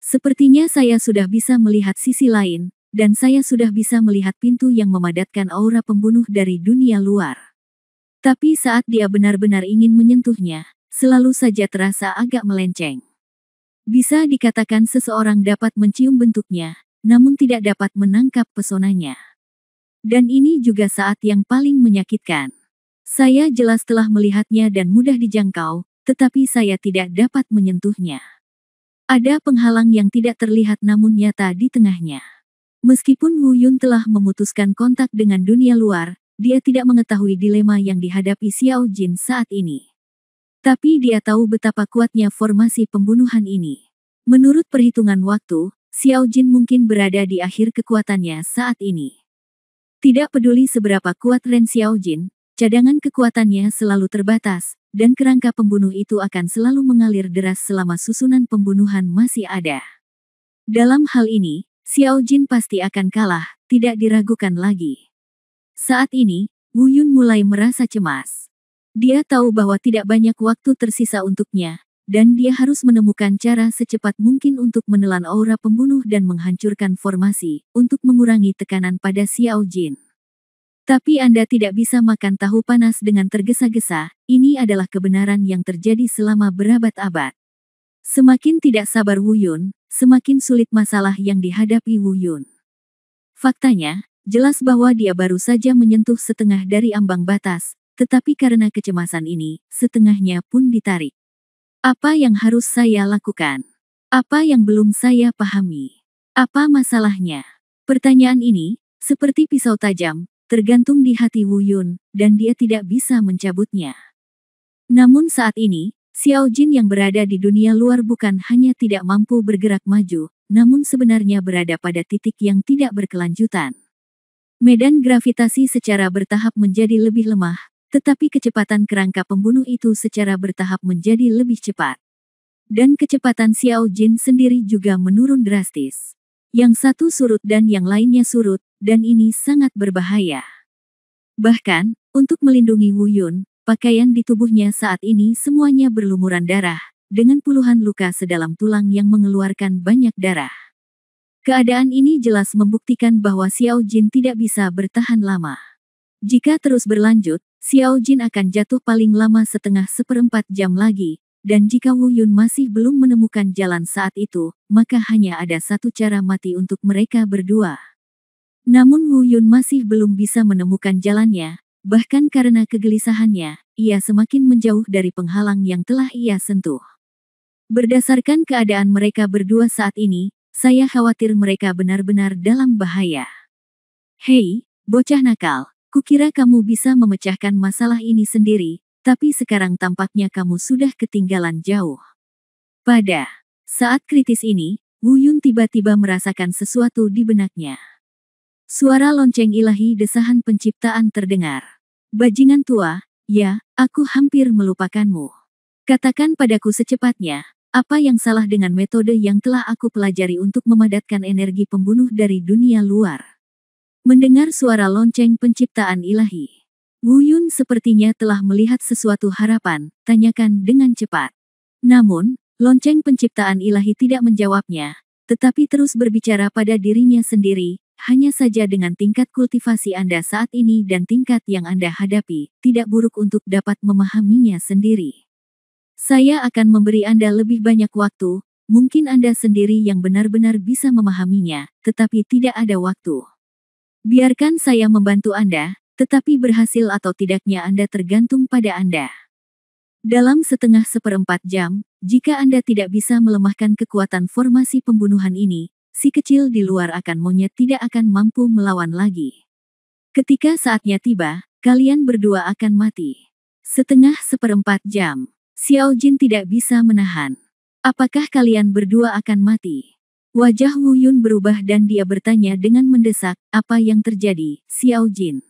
Sepertinya saya sudah bisa melihat sisi lain, dan saya sudah bisa melihat pintu yang memadatkan aura pembunuh dari dunia luar. Tapi saat dia benar-benar ingin menyentuhnya, selalu saja terasa agak melenceng. Bisa dikatakan seseorang dapat mencium bentuknya, namun tidak dapat menangkap pesonanya. Dan ini juga saat yang paling menyakitkan. Saya jelas telah melihatnya dan mudah dijangkau, tetapi saya tidak dapat menyentuhnya. Ada penghalang yang tidak terlihat namun nyata di tengahnya. Meskipun Wu Yun telah memutuskan kontak dengan dunia luar, dia tidak mengetahui dilema yang dihadapi Xiao Jin saat ini. Tapi dia tahu betapa kuatnya formasi pembunuhan ini. Menurut perhitungan waktu, Xiao Jin mungkin berada di akhir kekuatannya saat ini. Tidak peduli seberapa kuat Ren Xiao Jin, cadangan kekuatannya selalu terbatas, dan kerangka pembunuh itu akan selalu mengalir deras selama susunan pembunuhan masih ada. Dalam hal ini, Xiao Jin pasti akan kalah, tidak diragukan lagi. Saat ini, Wu Yun mulai merasa cemas. Dia tahu bahwa tidak banyak waktu tersisa untuknya, dan dia harus menemukan cara secepat mungkin untuk menelan aura pembunuh dan menghancurkan formasi, untuk mengurangi tekanan pada Xiao Jin. Tapi Anda tidak bisa makan tahu panas dengan tergesa-gesa, ini adalah kebenaran yang terjadi selama berabad-abad. Semakin tidak sabar Wu Yun, semakin sulit masalah yang dihadapi Wu Yun. Faktanya, jelas bahwa dia baru saja menyentuh setengah dari ambang batas, tetapi karena kecemasan ini, setengahnya pun ditarik. Apa yang harus saya lakukan? Apa yang belum saya pahami? Apa masalahnya? Pertanyaan ini, seperti pisau tajam, tergantung di hati Wu Yun, dan dia tidak bisa mencabutnya. Namun saat ini, Xiao Jin yang berada di dunia luar bukan hanya tidak mampu bergerak maju, namun sebenarnya berada pada titik yang tidak berkelanjutan. Medan gravitasi secara bertahap menjadi lebih lemah, tetapi kecepatan kerangka pembunuh itu secara bertahap menjadi lebih cepat. Dan kecepatan Xiao Jin sendiri juga menurun drastis. Yang satu surut dan yang lainnya surut, dan ini sangat berbahaya. Bahkan, untuk melindungi Wu Yun, pakaian di tubuhnya saat ini semuanya berlumuran darah, dengan puluhan luka sedalam tulang yang mengeluarkan banyak darah. Keadaan ini jelas membuktikan bahwa Xiao Jin tidak bisa bertahan lama. Jika terus berlanjut, Xiao Jin akan jatuh paling lama setengah seperempat jam lagi, dan jika Wu Yun masih belum menemukan jalan saat itu, maka hanya ada satu cara mati untuk mereka berdua. Namun Wu Yun masih belum bisa menemukan jalannya, bahkan karena kegelisahannya, ia semakin menjauh dari penghalang yang telah ia sentuh. Berdasarkan keadaan mereka berdua saat ini, saya khawatir mereka benar-benar dalam bahaya. Hei, bocah nakal. Kukira kamu bisa memecahkan masalah ini sendiri, tapi sekarang tampaknya kamu sudah ketinggalan jauh. Pada saat kritis ini, Wu Yun tiba-tiba merasakan sesuatu di benaknya. Suara lonceng ilahi desahan penciptaan terdengar. Bajingan tua, ya, aku hampir melupakanmu. Katakan padaku secepatnya, apa yang salah dengan metode yang telah aku pelajari untuk memadatkan energi pembunuh dari dunia luar? Mendengar suara lonceng penciptaan ilahi, Wu Yun sepertinya telah melihat sesuatu harapan, tanyakan dengan cepat. Namun, lonceng penciptaan ilahi tidak menjawabnya, tetapi terus berbicara pada dirinya sendiri, hanya saja dengan tingkat kultivasi Anda saat ini dan tingkat yang Anda hadapi, tidak buruk untuk dapat memahaminya sendiri. Saya akan memberi Anda lebih banyak waktu, mungkin Anda sendiri yang benar-benar bisa memahaminya, tetapi tidak ada waktu. Biarkan saya membantu Anda, tetapi berhasil atau tidaknya Anda tergantung pada Anda. Dalam setengah seperempat jam, jika Anda tidak bisa melemahkan kekuatan formasi pembunuhan ini, si kecil di luar monyet tidak akan mampu melawan lagi. Ketika saatnya tiba, kalian berdua akan mati. Setengah seperempat jam, Xiao Jin tidak bisa menahan. Apakah kalian berdua akan mati? Wajah Wu Yun berubah dan dia bertanya dengan mendesak, apa yang terjadi, Xiao Jin?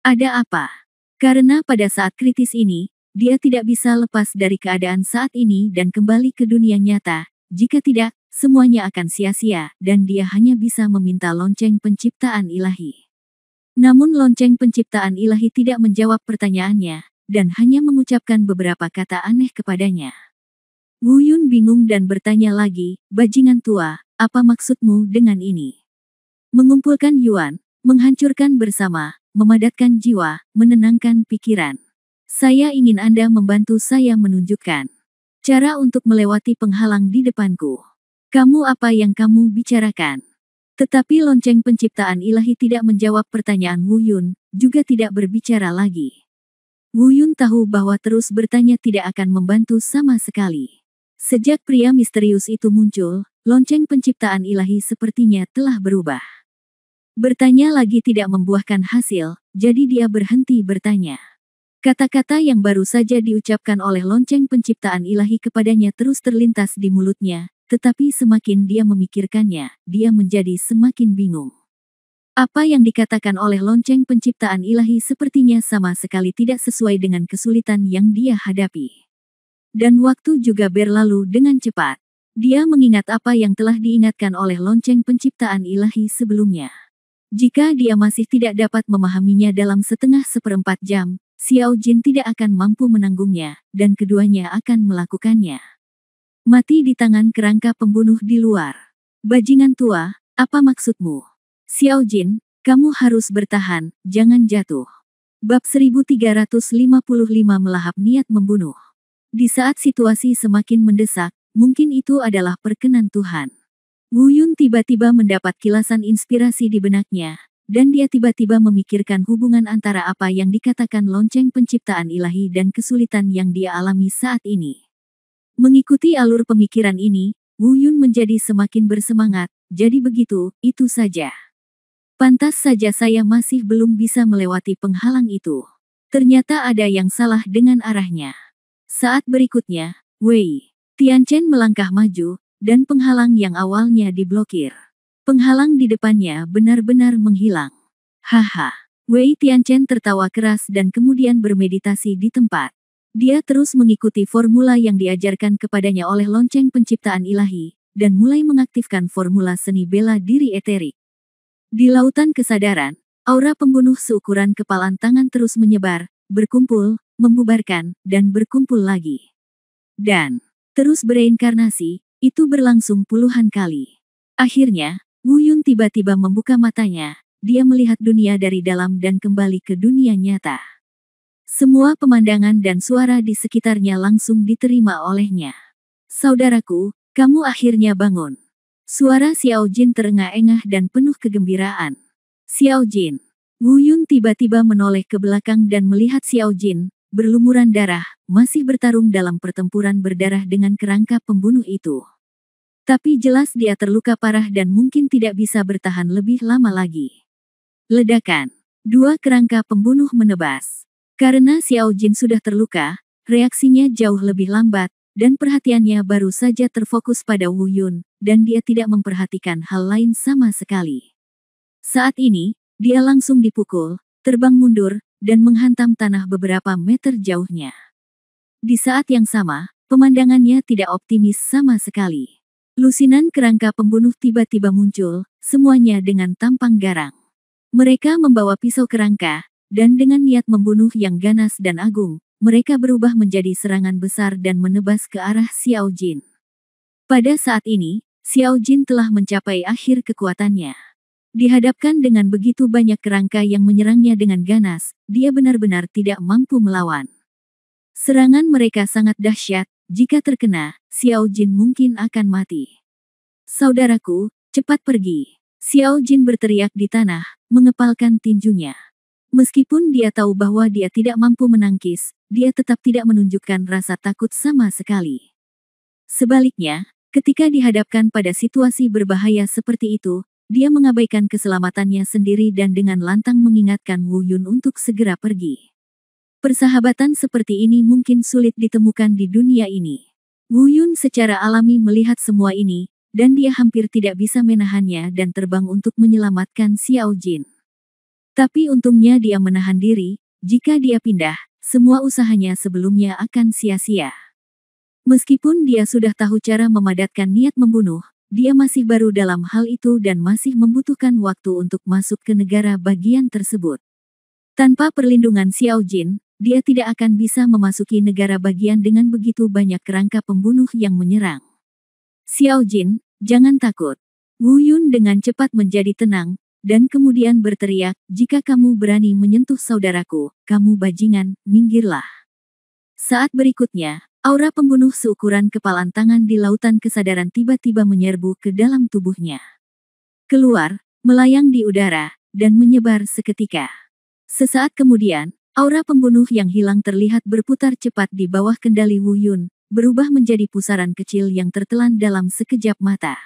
Ada apa? Karena pada saat kritis ini, dia tidak bisa lepas dari keadaan saat ini dan kembali ke dunia nyata. Jika tidak, semuanya akan sia-sia, dan dia hanya bisa meminta lonceng penciptaan ilahi. Namun lonceng penciptaan ilahi tidak menjawab pertanyaannya, dan hanya mengucapkan beberapa kata aneh kepadanya. Wu Yun bingung dan bertanya lagi, bajingan tua, apa maksudmu dengan ini? Mengumpulkan yuan, menghancurkan bersama, memadatkan jiwa, menenangkan pikiran. Saya ingin Anda membantu saya menunjukkan cara untuk melewati penghalang di depanku. Kamu apa yang kamu bicarakan? Tetapi lonceng penciptaan ilahi tidak menjawab pertanyaan Wu Yun, juga tidak berbicara lagi. Wu Yun tahu bahwa terus bertanya tidak akan membantu sama sekali. Sejak pria misterius itu muncul, lonceng penciptaan ilahi sepertinya telah berubah. Bertanya lagi tidak membuahkan hasil, jadi dia berhenti bertanya. Kata-kata yang baru saja diucapkan oleh lonceng penciptaan ilahi kepadanya terus terlintas di mulutnya, tetapi semakin dia memikirkannya, dia menjadi semakin bingung. Apa yang dikatakan oleh lonceng penciptaan ilahi sepertinya sama sekali tidak sesuai dengan kesulitan yang dia hadapi. Dan waktu juga berlalu dengan cepat. Dia mengingat apa yang telah diingatkan oleh lonceng penciptaan ilahi sebelumnya. Jika dia masih tidak dapat memahaminya dalam seperempat jam, Xiao Jin tidak akan mampu menanggungnya, dan keduanya akan melakukannya. Mati di tangan kerangka pembunuh di luar. Bajingan tua, apa maksudmu? Xiao Jin, kamu harus bertahan, jangan jatuh. Bab 1355 melahap niat membunuh. Di saat situasi semakin mendesak, mungkin itu adalah perkenan Tuhan. Wu Yun tiba-tiba mendapat kilasan inspirasi di benaknya, dan dia tiba-tiba memikirkan hubungan antara apa yang dikatakan lonceng penciptaan ilahi dan kesulitan yang dia alami saat ini. Mengikuti alur pemikiran ini, Wu Yun menjadi semakin bersemangat, jadi begitu, itu saja. Pantas saja saya masih belum bisa melewati penghalang itu. Ternyata ada yang salah dengan arahnya. Saat berikutnya, Wei Tianchen melangkah maju, dan penghalang yang awalnya diblokir. Penghalang di depannya benar-benar menghilang. Haha. Wei Tianchen tertawa keras dan kemudian bermeditasi di tempat. Dia terus mengikuti formula yang diajarkan kepadanya oleh lonceng penciptaan ilahi, dan mulai mengaktifkan formula seni bela diri eterik. Di lautan kesadaran, aura pembunuh seukuran kepalan tangan terus menyebar, berkumpul, membubarkan, dan berkumpul lagi. Dan terus bereinkarnasi, itu berlangsung puluhan kali. Akhirnya, Wu Yun tiba-tiba membuka matanya, dia melihat dunia dari dalam dan kembali ke dunia nyata. Semua pemandangan dan suara di sekitarnya langsung diterima olehnya. Saudaraku, kamu akhirnya bangun. Suara Xiao Jin terengah-engah dan penuh kegembiraan. Xiao Jin. Wu Yun tiba-tiba menoleh ke belakang dan melihat Xiao Jin, berlumuran darah, masih bertarung dalam pertempuran berdarah dengan kerangka pembunuh itu. Tapi jelas dia terluka parah dan mungkin tidak bisa bertahan lebih lama lagi. Ledakan. Dua kerangka pembunuh menebas. Karena Xiao Jin sudah terluka, reaksinya jauh lebih lambat, dan perhatiannya baru saja terfokus pada Wu Yun, dan dia tidak memperhatikan hal lain sama sekali. Saat ini, dia langsung dipukul, terbang mundur, dan menghantam tanah beberapa meter jauhnya. Di saat yang sama, pemandangannya tidak optimis sama sekali. Lusinan kerangka pembunuh tiba-tiba muncul, semuanya dengan tampang garang. Mereka membawa pisau kerangka, dan dengan niat membunuh yang ganas dan agung, mereka berubah menjadi serangan besar dan menebas ke arah Xiao Jin. Pada saat ini, Xiao Jin telah mencapai akhir kekuatannya. Dihadapkan dengan begitu banyak kerangka yang menyerangnya dengan ganas, dia benar-benar tidak mampu melawan. Serangan mereka sangat dahsyat. Jika terkena, Xiao Jin mungkin akan mati. Saudaraku, cepat pergi. Xiao Jin berteriak di tanah, mengepalkan tinjunya. Meskipun dia tahu bahwa dia tidak mampu menangkis, dia tetap tidak menunjukkan rasa takut sama sekali. Sebaliknya, ketika dihadapkan pada situasi berbahaya seperti itu, dia mengabaikan keselamatannya sendiri dan dengan lantang mengingatkan Wu Yun untuk segera pergi. Persahabatan seperti ini mungkin sulit ditemukan di dunia ini. Wu Yun secara alami melihat semua ini, dan dia hampir tidak bisa menahannya dan terbang untuk menyelamatkan Xiao Jin. Tapi untungnya dia menahan diri, jika dia pindah, semua usahanya sebelumnya akan sia-sia. Meskipun dia sudah tahu cara memadatkan niat membunuh, dia masih baru dalam hal itu dan masih membutuhkan waktu untuk masuk ke negara bagian tersebut. Tanpa perlindungan Xiao Jin, dia tidak akan bisa memasuki negara bagian dengan begitu banyak kerangka pembunuh yang menyerang. Xiao Jin, jangan takut. Wu Yun dengan cepat menjadi tenang, dan kemudian berteriak, jika kamu berani menyentuh saudaraku, kamu bajingan, minggirlah. Saat berikutnya, aura pembunuh seukuran kepalan tangan di lautan kesadaran tiba-tiba menyerbu ke dalam tubuhnya. Keluar, melayang di udara, dan menyebar seketika. Sesaat kemudian, aura pembunuh yang hilang terlihat berputar cepat di bawah kendali Wu Yun, berubah menjadi pusaran kecil yang tertelan dalam sekejap mata.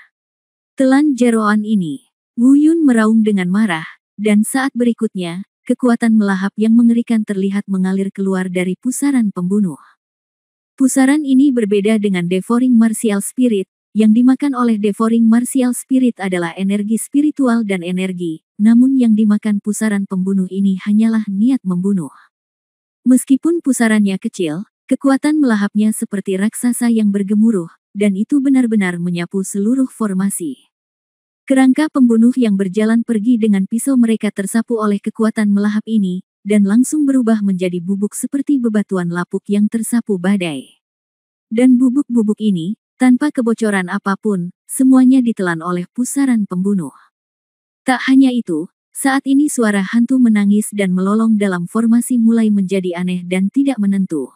Telan jeroan ini. Wu Yun meraung dengan marah, dan saat berikutnya, kekuatan melahap yang mengerikan terlihat mengalir keluar dari pusaran pembunuh. Pusaran ini berbeda dengan Devouring Martial Spirit, yang dimakan oleh Devouring Martial Spirit adalah energi spiritual dan energi, namun yang dimakan pusaran pembunuh ini hanyalah niat membunuh. Meskipun pusarannya kecil, kekuatan melahapnya seperti raksasa yang bergemuruh, dan itu benar-benar menyapu seluruh formasi. Kerangka pembunuh yang berjalan pergi dengan pisau mereka tersapu oleh kekuatan melahap ini, dan langsung berubah menjadi bubuk seperti bebatuan lapuk yang tersapu badai. Dan bubuk-bubuk ini, tanpa kebocoran apapun, semuanya ditelan oleh pusaran pembunuh. Tak hanya itu, saat ini suara hantu menangis dan melolong dalam formasi mulai menjadi aneh dan tidak menentu.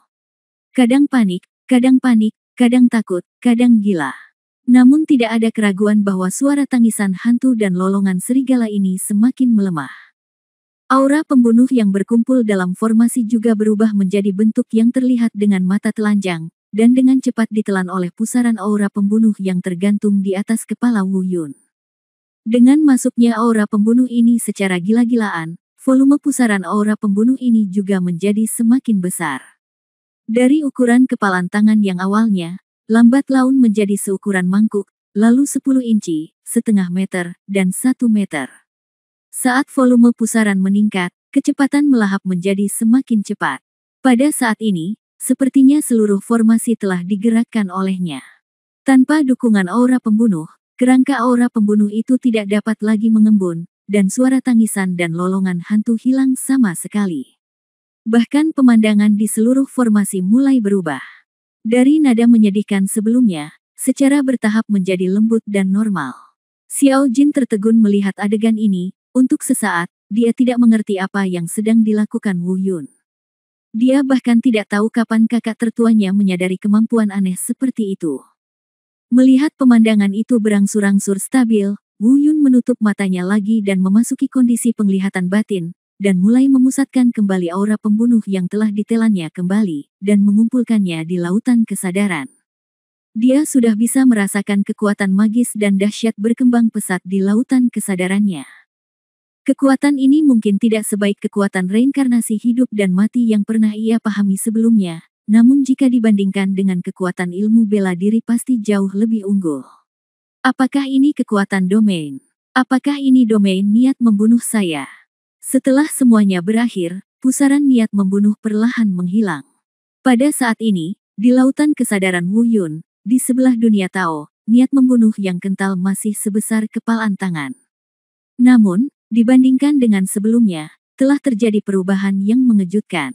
Kadang panik, kadang takut, kadang gila. Namun tidak ada keraguan bahwa suara tangisan hantu dan lolongan serigala ini semakin melemah. Aura pembunuh yang berkumpul dalam formasi juga berubah menjadi bentuk yang terlihat dengan mata telanjang, dan dengan cepat ditelan oleh pusaran aura pembunuh yang tergantung di atas kepala Wu Yun. Dengan masuknya aura pembunuh ini secara gila-gilaan, volume pusaran aura pembunuh ini juga menjadi semakin besar. Dari ukuran kepalan tangan yang awalnya, lambat laun menjadi seukuran mangkuk, lalu 10 inci, setengah meter, dan 1 meter. Saat volume pusaran meningkat, kecepatan melahap menjadi semakin cepat. Pada saat ini, sepertinya seluruh formasi telah digerakkan olehnya. Tanpa dukungan aura pembunuh, kerangka aura pembunuh itu tidak dapat lagi mengembun, dan suara tangisan dan lolongan hantu hilang sama sekali. Bahkan pemandangan di seluruh formasi mulai berubah. Dari nada menyedihkan sebelumnya, secara bertahap menjadi lembut dan normal. Xiao Jin tertegun melihat adegan ini, untuk sesaat, dia tidak mengerti apa yang sedang dilakukan Wu Yun. Dia bahkan tidak tahu kapan kakak tertuanya menyadari kemampuan aneh seperti itu. Melihat pemandangan itu berangsur-angsur stabil, Wu Yun menutup matanya lagi dan memasuki kondisi penglihatan batin, dan mulai memusatkan kembali aura pembunuh yang telah ditelannya kembali, dan mengumpulkannya di lautan kesadaran. Dia sudah bisa merasakan kekuatan magis dan dahsyat berkembang pesat di lautan kesadarannya. Kekuatan ini mungkin tidak sebaik kekuatan reinkarnasi hidup dan mati yang pernah ia pahami sebelumnya, namun jika dibandingkan dengan kekuatan ilmu bela diri pasti jauh lebih unggul. Apakah ini kekuatan domain? Apakah ini domain niat membunuh saya? Setelah semuanya berakhir, pusaran niat membunuh perlahan menghilang. Pada saat ini, di lautan kesadaran Wu Yun, di sebelah dunia Tao, niat membunuh yang kental masih sebesar kepalan tangan. Namun, dibandingkan dengan sebelumnya, telah terjadi perubahan yang mengejutkan.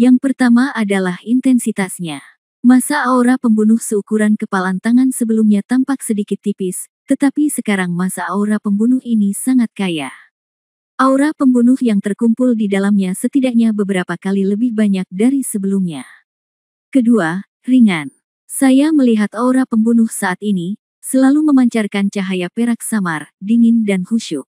Yang pertama adalah intensitasnya. Masa aura pembunuh seukuran kepalan tangan sebelumnya tampak sedikit tipis, tetapi sekarang masa aura pembunuh ini sangat kaya. Aura pembunuh yang terkumpul di dalamnya setidaknya beberapa kali lebih banyak dari sebelumnya. Kedua, ringan. Saya melihat aura pembunuh saat ini, selalu memancarkan cahaya perak samar, dingin dan khusyuk.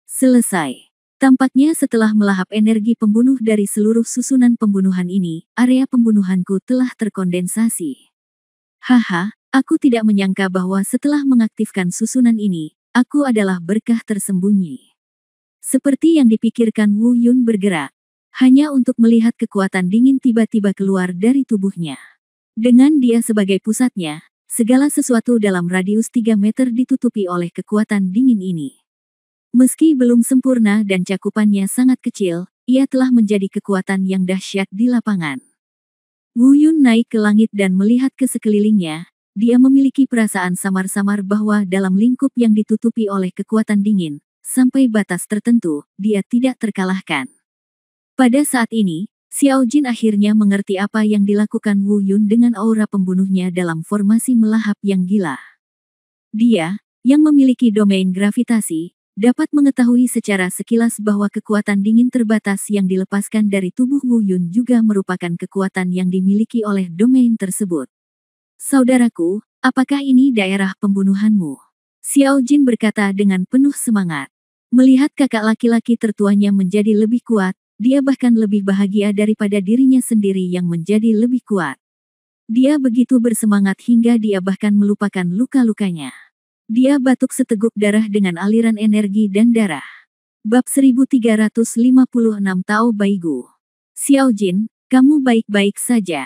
Selesai. Tampaknya setelah melahap energi pembunuh dari seluruh susunan pembunuhan ini, area pembunuhanku telah terkondensasi. Haha, aku tidak menyangka bahwa setelah mengaktifkan susunan ini, aku adalah berkah tersembunyi. Seperti yang dipikirkan Wu Yun bergerak, hanya untuk melihat kekuatan dingin tiba-tiba keluar dari tubuhnya. Dengan dia sebagai pusatnya, segala sesuatu dalam radius 3 meter ditutupi oleh kekuatan dingin ini. Meski belum sempurna dan cakupannya sangat kecil, ia telah menjadi kekuatan yang dahsyat di lapangan. Wu Yun naik ke langit dan melihat ke sekelilingnya, dia memiliki perasaan samar-samar bahwa dalam lingkup yang ditutupi oleh kekuatan dingin, sampai batas tertentu, dia tidak terkalahkan. Pada saat ini, Xiao Jin akhirnya mengerti apa yang dilakukan Wu Yun dengan aura pembunuhnya dalam formasi melahap yang gila. Dia, yang memiliki domain gravitasi, dapat mengetahui secara sekilas bahwa kekuatan dingin terbatas yang dilepaskan dari tubuh Wu Yun juga merupakan kekuatan yang dimiliki oleh domain tersebut. Saudaraku, apakah ini daerah pembunuhanmu? Xiao Jin berkata dengan penuh semangat. Melihat kakak laki-laki tertuanya menjadi lebih kuat, dia bahkan lebih bahagia daripada dirinya sendiri yang menjadi lebih kuat. Dia begitu bersemangat hingga dia bahkan melupakan luka-lukanya. Dia batuk seteguk darah dengan aliran energi dan darah. Bab 1356 Tao Baigu. Xiao Jin, kamu baik-baik saja.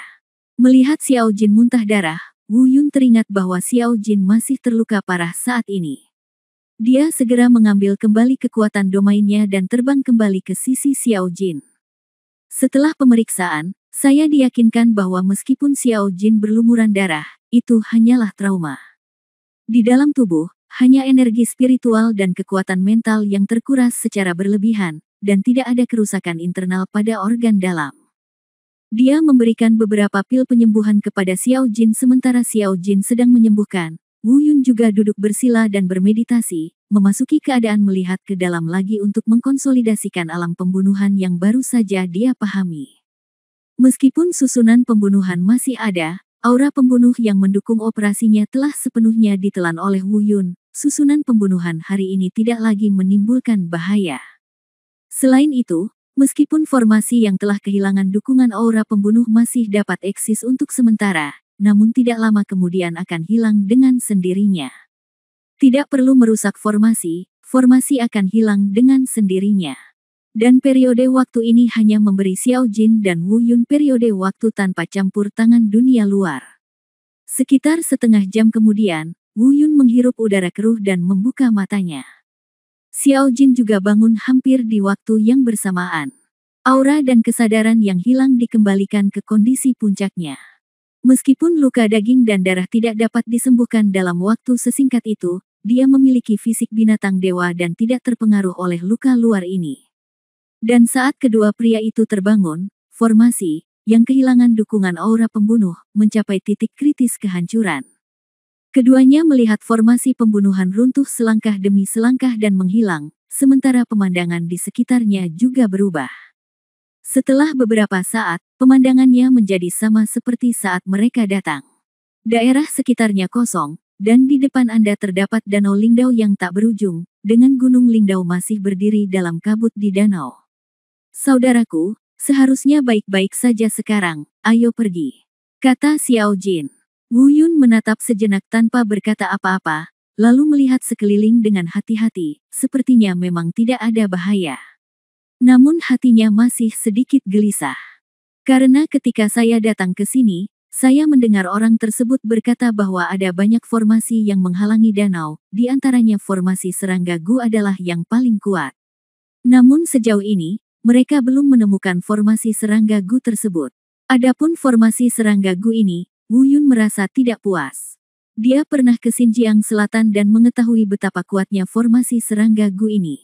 Melihat Xiao Jin muntah darah, Wu Yun teringat bahwa Xiao Jin masih terluka parah saat ini. Dia segera mengambil kembali kekuatan domainnya dan terbang kembali ke sisi Xiao Jin. Setelah pemeriksaan, saya diyakinkan bahwa meskipun Xiao Jin berlumuran darah, itu hanyalah trauma. Di dalam tubuh, hanya energi spiritual dan kekuatan mental yang terkuras secara berlebihan, dan tidak ada kerusakan internal pada organ dalam. Dia memberikan beberapa pil penyembuhan kepada Xiao Jin sementara Xiao Jin sedang menyembuhkan. Wu Yun juga duduk bersila dan bermeditasi, memasuki keadaan melihat ke dalam lagi untuk mengkonsolidasikan alam pembunuhan yang baru saja dia pahami. Meskipun susunan pembunuhan masih ada, aura pembunuh yang mendukung operasinya telah sepenuhnya ditelan oleh Wu Yun. Susunan pembunuhan hari ini tidak lagi menimbulkan bahaya. Selain itu, meskipun formasi yang telah kehilangan dukungan aura pembunuh masih dapat eksis untuk sementara, namun tidak lama kemudian akan hilang dengan sendirinya. Tidak perlu merusak formasi, formasi akan hilang dengan sendirinya. Dan periode waktu ini hanya memberi Xiao Jin dan Wu Yun periode waktu tanpa campur tangan dunia luar. Sekitar setengah jam kemudian, Wu Yun menghirup udara keruh dan membuka matanya. Xiao Jin juga bangun hampir di waktu yang bersamaan. Aura dan kesadaran yang hilang dikembalikan ke kondisi puncaknya. Meskipun luka daging dan darah tidak dapat disembuhkan dalam waktu sesingkat itu, dia memiliki fisik binatang dewa dan tidak terpengaruh oleh luka luar ini. Dan saat kedua pria itu terbangun, formasi, yang kehilangan dukungan aura pembunuh, mencapai titik kritis kehancuran. Keduanya melihat formasi pembunuhan runtuh selangkah demi selangkah dan menghilang, sementara pemandangan di sekitarnya juga berubah. Setelah beberapa saat, pemandangannya menjadi sama seperti saat mereka datang. Daerah sekitarnya kosong, dan di depan Anda terdapat Danau Lingdao yang tak berujung, dengan Gunung Lingdao masih berdiri dalam kabut di danau. Saudaraku, seharusnya baik-baik saja sekarang, ayo pergi, kata Xiao Jin. Wu Yun menatap sejenak tanpa berkata apa-apa, lalu melihat sekeliling dengan hati-hati, sepertinya memang tidak ada bahaya. Namun hatinya masih sedikit gelisah. Karena ketika saya datang ke sini, saya mendengar orang tersebut berkata bahwa ada banyak formasi yang menghalangi danau, di antaranya formasi serangga Gu adalah yang paling kuat. Namun sejauh ini, mereka belum menemukan formasi serangga Gu tersebut. Adapun formasi serangga Gu ini, Wu Yun merasa tidak puas. Dia pernah ke Xinjiang Selatan dan mengetahui betapa kuatnya formasi serangga Gu ini.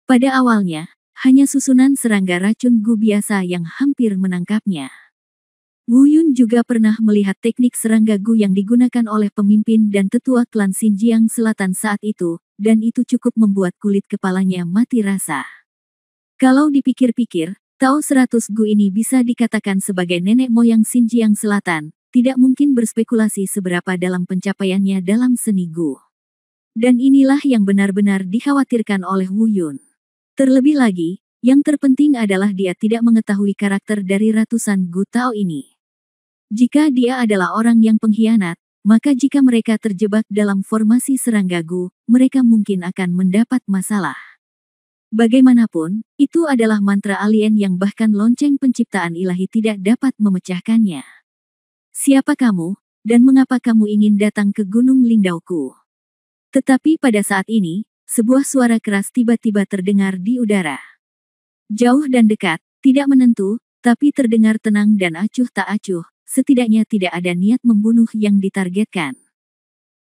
Pada awalnya, hanya susunan serangga racun Gu biasa yang hampir menangkapnya. Wu Yun juga pernah melihat teknik serangga Gu yang digunakan oleh pemimpin dan tetua klan Xinjiang Selatan saat itu, dan itu cukup membuat kulit kepalanya mati rasa. Kalau dipikir-pikir, Tao 100 Gu ini bisa dikatakan sebagai nenek moyang Xinjiang Selatan, tidak mungkin berspekulasi seberapa dalam pencapaiannya dalam seni Gu. Dan inilah yang benar-benar dikhawatirkan oleh Wu Yun. Terlebih lagi, yang terpenting adalah dia tidak mengetahui karakter dari ratusan Gu Tao ini. Jika dia adalah orang yang pengkhianat, maka jika mereka terjebak dalam formasi serangga Gu, mereka mungkin akan mendapat masalah. Bagaimanapun, itu adalah mantra alien yang bahkan lonceng penciptaan ilahi tidak dapat memecahkannya. Siapa kamu, dan mengapa kamu ingin datang ke Gunung Lingdaoku? Tetapi pada saat ini, sebuah suara keras tiba-tiba terdengar di udara. Jauh dan dekat, tidak menentu, tapi terdengar tenang dan acuh tak acuh, setidaknya tidak ada niat membunuh yang ditargetkan.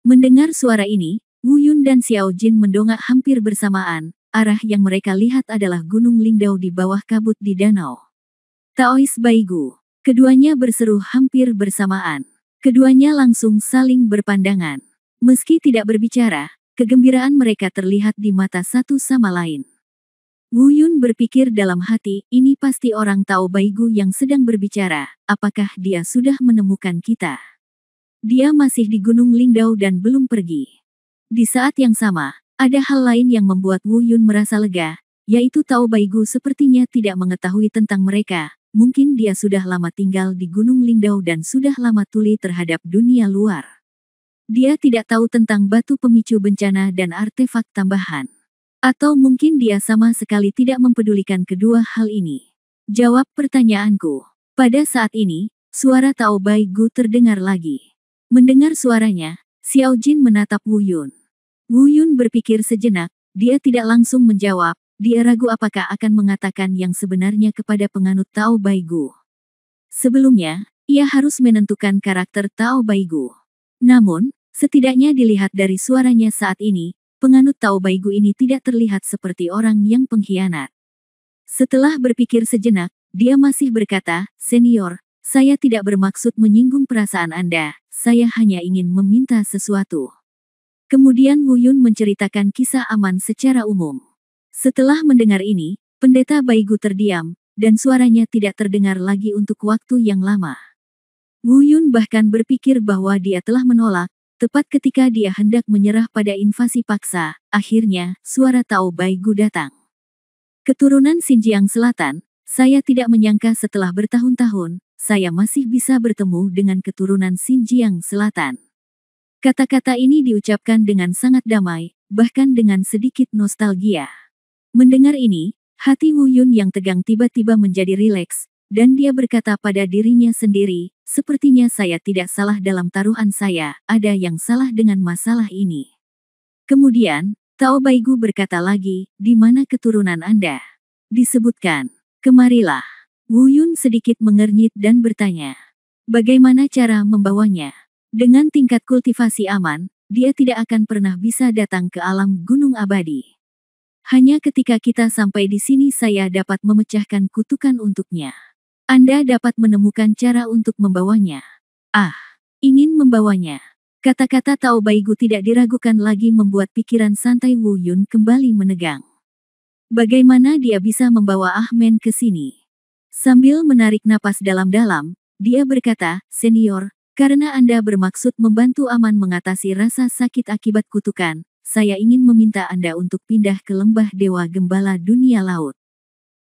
Mendengar suara ini, Wu Yun dan Xiao Jin mendongak hampir bersamaan. Arah yang mereka lihat adalah Gunung Lingdao di bawah kabut di danau. Taois Baigu. Keduanya berseru hampir bersamaan. Keduanya langsung saling berpandangan. Meski tidak berbicara, kegembiraan mereka terlihat di mata satu sama lain. Wu Yun berpikir dalam hati, ini pasti orang Tao Baigu yang sedang berbicara. Apakah dia sudah menemukan kita? Dia masih di Gunung Lingdao dan belum pergi. Di saat yang sama, ada hal lain yang membuat Wu Yun merasa lega, yaitu Tao Baigu sepertinya tidak mengetahui tentang mereka. Mungkin dia sudah lama tinggal di Gunung Lingdao dan sudah lama tuli terhadap dunia luar. Dia tidak tahu tentang batu pemicu bencana dan artefak tambahan. Atau mungkin dia sama sekali tidak mempedulikan kedua hal ini. Jawab pertanyaanku. Pada saat ini, suara Tao Baigu terdengar lagi. Mendengar suaranya, Xiao Jin menatap Wu Yun. Wu Yun berpikir sejenak, dia tidak langsung menjawab, dia ragu apakah akan mengatakan yang sebenarnya kepada penganut Tao Baigu. Sebelumnya, ia harus menentukan karakter Tao Baigu. Namun, setidaknya dilihat dari suaranya saat ini, penganut Tao Baigu ini tidak terlihat seperti orang yang pengkhianat. Setelah berpikir sejenak, dia masih berkata, "Senior, saya tidak bermaksud menyinggung perasaan Anda, saya hanya ingin meminta sesuatu." Kemudian Wu Yun menceritakan kisah aman secara umum. Setelah mendengar ini, Pendeta Baigu terdiam, dan suaranya tidak terdengar lagi untuk waktu yang lama. Wu Yun bahkan berpikir bahwa dia telah menolak, tepat ketika dia hendak menyerah pada invasi paksa. Akhirnya, suara Tao Baigu datang. Keturunan Xinjiang Selatan, saya tidak menyangka setelah bertahun-tahun, saya masih bisa bertemu dengan keturunan Xinjiang Selatan. Kata-kata ini diucapkan dengan sangat damai, bahkan dengan sedikit nostalgia. Mendengar ini, hati Wu Yun yang tegang tiba-tiba menjadi rileks, dan dia berkata pada dirinya sendiri, sepertinya saya tidak salah dalam taruhan saya, ada yang salah dengan masalah ini. Kemudian, Tao Baigu berkata lagi, di mana keturunan Anda? Disebutkan, kemarilah. Wu Yun sedikit mengernyit dan bertanya, bagaimana cara membawanya? Dengan tingkat kultivasi aman, dia tidak akan pernah bisa datang ke alam gunung abadi. Hanya ketika kita sampai di sini saya dapat memecahkan kutukan untuknya. Anda dapat menemukan cara untuk membawanya. Ah, ingin membawanya. Kata-kata Tao Baigu tidak diragukan lagi membuat pikiran santai Wu Yun kembali menegang. Bagaimana dia bisa membawa Ahmen ke sini? Sambil menarik napas dalam-dalam, dia berkata, "Senior, karena Anda bermaksud membantu Aman mengatasi rasa sakit akibat kutukan, saya ingin meminta Anda untuk pindah ke lembah Dewa Gembala Dunia Laut."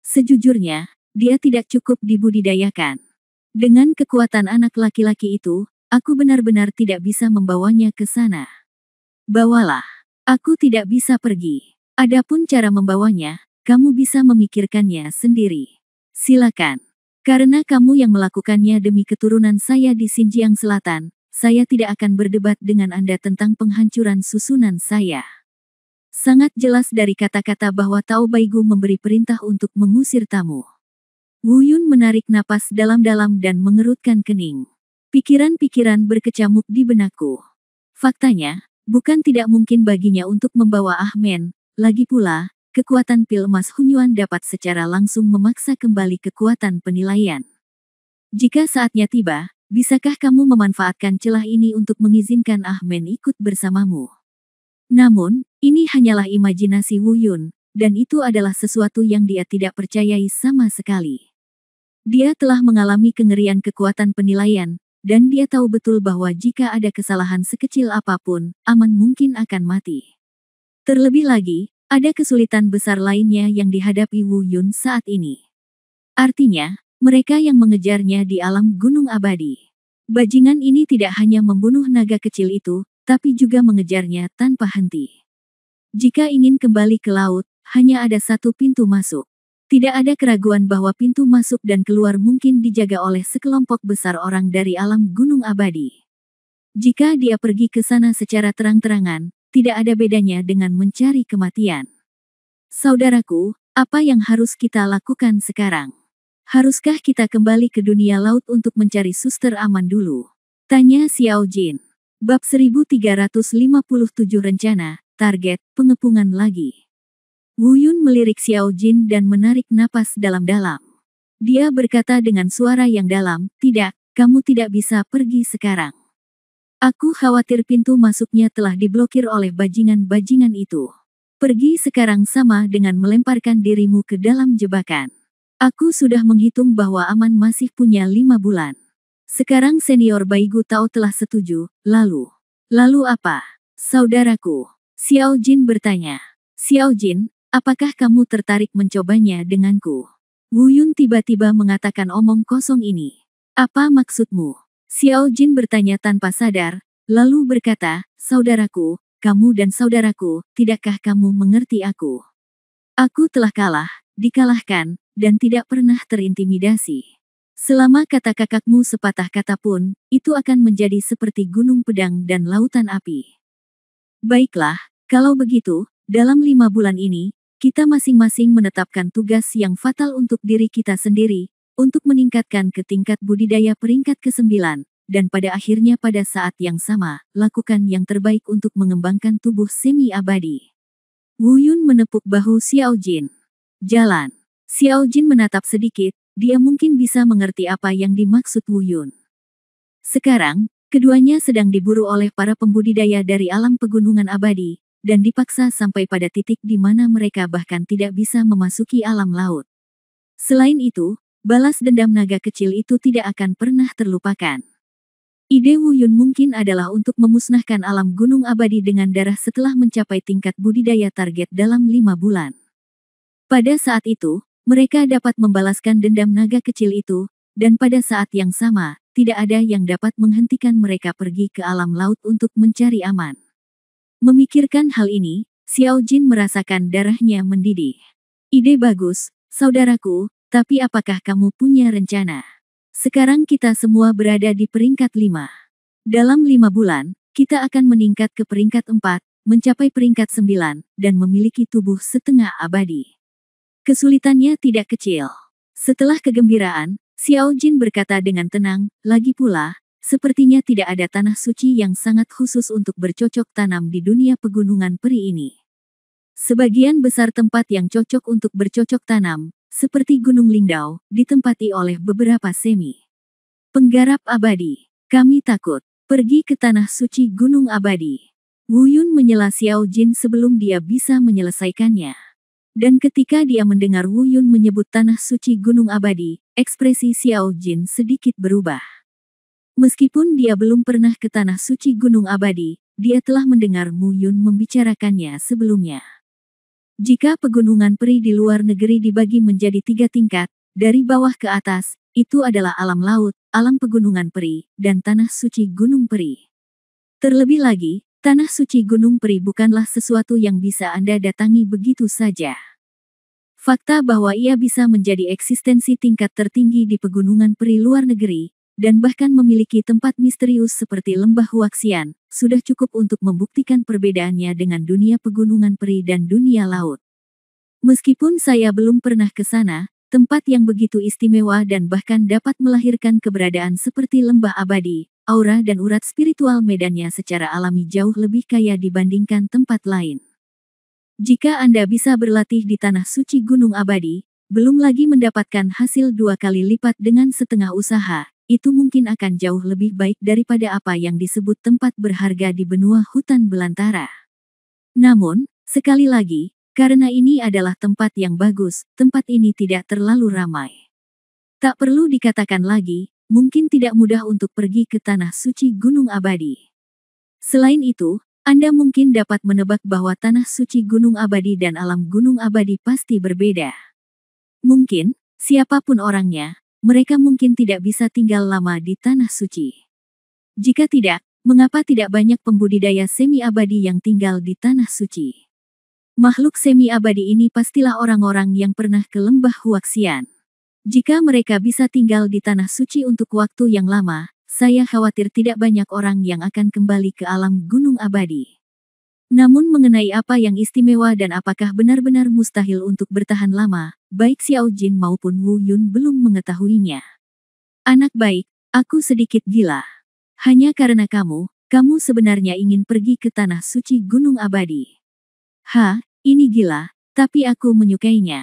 Sejujurnya, dia tidak cukup dibudidayakan. Dengan kekuatan anak laki-laki itu, aku benar-benar tidak bisa membawanya ke sana. Bawalah. Aku tidak bisa pergi. Adapun cara membawanya, kamu bisa memikirkannya sendiri. Silakan. Karena kamu yang melakukannya demi keturunan saya di Xinjiang Selatan, saya tidak akan berdebat dengan Anda tentang penghancuran susunan saya. Sangat jelas dari kata-kata bahwa Tao Baigu memberi perintah untuk mengusir tamu. Wu Yun menarik napas dalam-dalam dan mengerutkan kening. Pikiran-pikiran berkecamuk di benakku. Faktanya, bukan tidak mungkin baginya untuk membawa Ahmen, lagi pula, kekuatan pil emas Hunyuan dapat secara langsung memaksa kembali kekuatan penilaian. Jika saatnya tiba, bisakah kamu memanfaatkan celah ini untuk mengizinkan Ahmen ikut bersamamu? Namun, ini hanyalah imajinasi Wu Yun, dan itu adalah sesuatu yang dia tidak percayai sama sekali. Dia telah mengalami kengerian kekuatan penilaian, dan dia tahu betul bahwa jika ada kesalahan sekecil apapun, Aman mungkin akan mati. Terlebih lagi, ada kesulitan besar lainnya yang dihadapi Wu Yun saat ini. Artinya, mereka yang mengejarnya di alam gunung abadi. Bajingan ini tidak hanya membunuh naga kecil itu, tapi juga mengejarnya tanpa henti. Jika ingin kembali ke laut, hanya ada satu pintu masuk. Tidak ada keraguan bahwa pintu masuk dan keluar mungkin dijaga oleh sekelompok besar orang dari alam gunung abadi. Jika dia pergi ke sana secara terang-terangan, tidak ada bedanya dengan mencari kematian. Saudaraku, apa yang harus kita lakukan sekarang? Haruskah kita kembali ke dunia laut untuk mencari suster aman dulu? Tanya Xiao Jin. Bab 1357 Rencana, Target, Pengepungan lagi. Wu Yun melirik Xiao Jin dan menarik napas dalam-dalam. Dia berkata dengan suara yang dalam, "Tidak, kamu tidak bisa pergi sekarang. Aku khawatir pintu masuknya telah diblokir oleh bajingan-bajingan itu. Pergi sekarang sama dengan melemparkan dirimu ke dalam jebakan. Aku sudah menghitung bahwa aman masih punya 5 bulan. Sekarang senior Baigu Tao telah setuju, lalu apa? Saudaraku, Xiao Jin bertanya. Xiao Jin, apakah kamu tertarik mencobanya denganku? Wu Yun tiba-tiba mengatakan omong kosong ini. Apa maksudmu? Xiao Jin bertanya tanpa sadar, lalu berkata, saudaraku, kamu dan saudaraku, tidakkah kamu mengerti aku? Aku telah kalah, dikalahkan, dan tidak pernah terintimidasi. Selama kata kakakmu sepatah kata pun, itu akan menjadi seperti gunung pedang dan lautan api. Baiklah, kalau begitu, dalam 5 bulan ini, kita masing-masing menetapkan tugas yang fatal untuk diri kita sendiri, untuk meningkatkan ke tingkat budidaya peringkat ke-9, dan pada akhirnya pada saat yang sama, lakukan yang terbaik untuk mengembangkan tubuh semi-abadi. Wu Yun menepuk bahu Xiao Jin. Jalan. Xiao Jin menatap sedikit, dia mungkin bisa mengerti apa yang dimaksud Wu Yun. Sekarang, keduanya sedang diburu oleh para pembudidaya dari alam pegunungan abadi, dan dipaksa sampai pada titik di mana mereka bahkan tidak bisa memasuki alam laut. Selain itu, balas dendam naga kecil itu tidak akan pernah terlupakan. Ide Wu Yun mungkin adalah untuk memusnahkan alam gunung abadi dengan darah setelah mencapai tingkat budidaya target dalam 5 bulan. Pada saat itu, mereka dapat membalaskan dendam naga kecil itu, dan pada saat yang sama, tidak ada yang dapat menghentikan mereka pergi ke alam laut untuk mencari aman. Memikirkan hal ini, Xiao Jin merasakan darahnya mendidih. Ide bagus, saudaraku, tapi apakah kamu punya rencana? Sekarang kita semua berada di peringkat 5. Dalam 5 bulan, kita akan meningkat ke peringkat 4, mencapai peringkat 9, dan memiliki tubuh setengah abadi. Kesulitannya tidak kecil. Setelah kegembiraan, Xiao Jin berkata dengan tenang, lagi pula, sepertinya tidak ada tanah suci yang sangat khusus untuk bercocok tanam di dunia pegunungan peri ini. Sebagian besar tempat yang cocok untuk bercocok tanam, seperti Gunung Lingdao, ditempati oleh beberapa semi penggarap abadi. Kami takut pergi ke tanah suci Gunung Abadi. Wu Yun menyela Xiao Jin sebelum dia bisa menyelesaikannya. Dan ketika dia mendengar Wu Yun menyebut tanah suci Gunung Abadi, ekspresi Xiao Jin sedikit berubah. Meskipun dia belum pernah ke tanah suci Gunung Abadi, dia telah mendengar Wu Yun membicarakannya sebelumnya. Jika pegunungan peri di luar negeri dibagi menjadi 3 tingkat, dari bawah ke atas, itu adalah alam laut, alam pegunungan peri, dan tanah suci Gunung Peri. Terlebih lagi, tanah suci Gunung Peri bukanlah sesuatu yang bisa Anda datangi begitu saja. Fakta bahwa ia bisa menjadi eksistensi tingkat tertinggi di pegunungan peri luar negeri, dan bahkan memiliki tempat misterius seperti lembah Huaxian, sudah cukup untuk membuktikan perbedaannya dengan dunia pegunungan peri dan dunia laut. Meskipun saya belum pernah ke sana, tempat yang begitu istimewa dan bahkan dapat melahirkan keberadaan seperti lembah abadi, aura dan urat spiritual medannya secara alami jauh lebih kaya dibandingkan tempat lain. Jika Anda bisa berlatih di tanah suci Gunung Abadi, belum lagi mendapatkan hasil 2 kali lipat dengan setengah usaha, itu mungkin akan jauh lebih baik daripada apa yang disebut tempat berharga di benua hutan belantara. Namun, sekali lagi, karena ini adalah tempat yang bagus, tempat ini tidak terlalu ramai. Tak perlu dikatakan lagi, mungkin tidak mudah untuk pergi ke tanah suci Gunung Abadi. Selain itu, Anda mungkin dapat menebak bahwa tanah suci Gunung Abadi dan alam Gunung Abadi pasti berbeda. Mungkin, siapapun orangnya, mereka mungkin tidak bisa tinggal lama di tanah suci. Jika tidak, mengapa tidak banyak pembudidaya semi-abadi yang tinggal di tanah suci? Makhluk semi-abadi ini pastilah orang-orang yang pernah ke lembah Huaxian. Jika mereka bisa tinggal di tanah suci untuk waktu yang lama, saya khawatir tidak banyak orang yang akan kembali ke alam Gunung Abadi. Namun mengenai apa yang istimewa dan apakah benar-benar mustahil untuk bertahan lama, baik Xiao Jin maupun Wu Yun belum mengetahuinya. Anak baik, aku sedikit gila. Hanya karena kamu sebenarnya ingin pergi ke tanah suci Gunung Abadi. Ini gila, tapi aku menyukainya.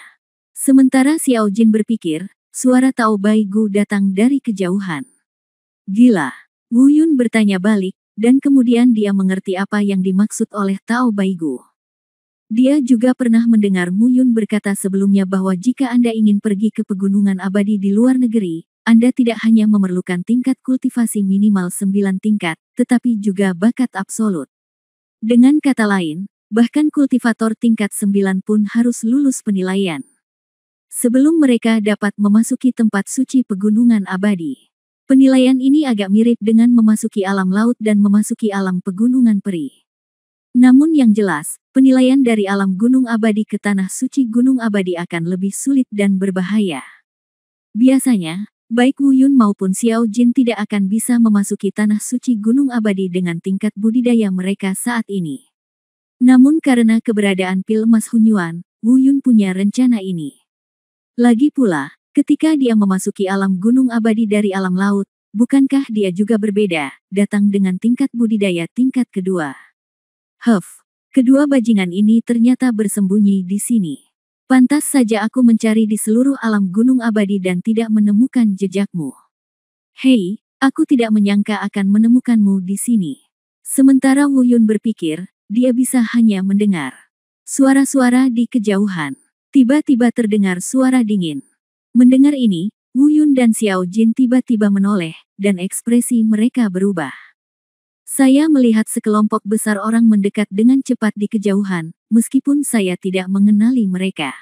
Sementara Xiao Jin berpikir, suara Tao Baigu datang dari kejauhan. Gila. Wu Yun bertanya balik, dan kemudian dia mengerti apa yang dimaksud oleh Tao Baigu. Dia juga pernah mendengar Mu Yun berkata sebelumnya bahwa jika Anda ingin pergi ke pegunungan abadi di luar negeri, Anda tidak hanya memerlukan tingkat kultivasi minimal 9 tingkat, tetapi juga bakat absolut. Dengan kata lain, bahkan kultivator tingkat 9 pun harus lulus penilaian sebelum mereka dapat memasuki tempat suci pegunungan abadi. Penilaian ini agak mirip dengan memasuki alam laut dan memasuki alam pegunungan peri. Namun yang jelas, penilaian dari alam gunung abadi ke tanah suci gunung abadi akan lebih sulit dan berbahaya. Biasanya, baik Wu Yun maupun Xiao Jin tidak akan bisa memasuki tanah suci gunung abadi dengan tingkat budidaya mereka saat ini. Namun karena keberadaan pil emas Hunyuan, Wu Yun punya rencana ini. Lagi pula, ketika dia memasuki alam gunung abadi dari alam laut, bukankah dia juga berbeda, datang dengan tingkat budidaya tingkat kedua? Kedua bajingan ini ternyata bersembunyi di sini. Pantas saja aku mencari di seluruh alam gunung abadi dan tidak menemukan jejakmu. Hei, aku tidak menyangka akan menemukanmu di sini. Sementara Wu Yun berpikir, dia bisa hanya mendengar suara-suara di kejauhan. Tiba-tiba terdengar suara dingin. Mendengar ini, Wu Yun dan Xiao Jin tiba-tiba menoleh, dan ekspresi mereka berubah. Saya melihat sekelompok besar orang mendekat dengan cepat di kejauhan, meskipun saya tidak mengenali mereka.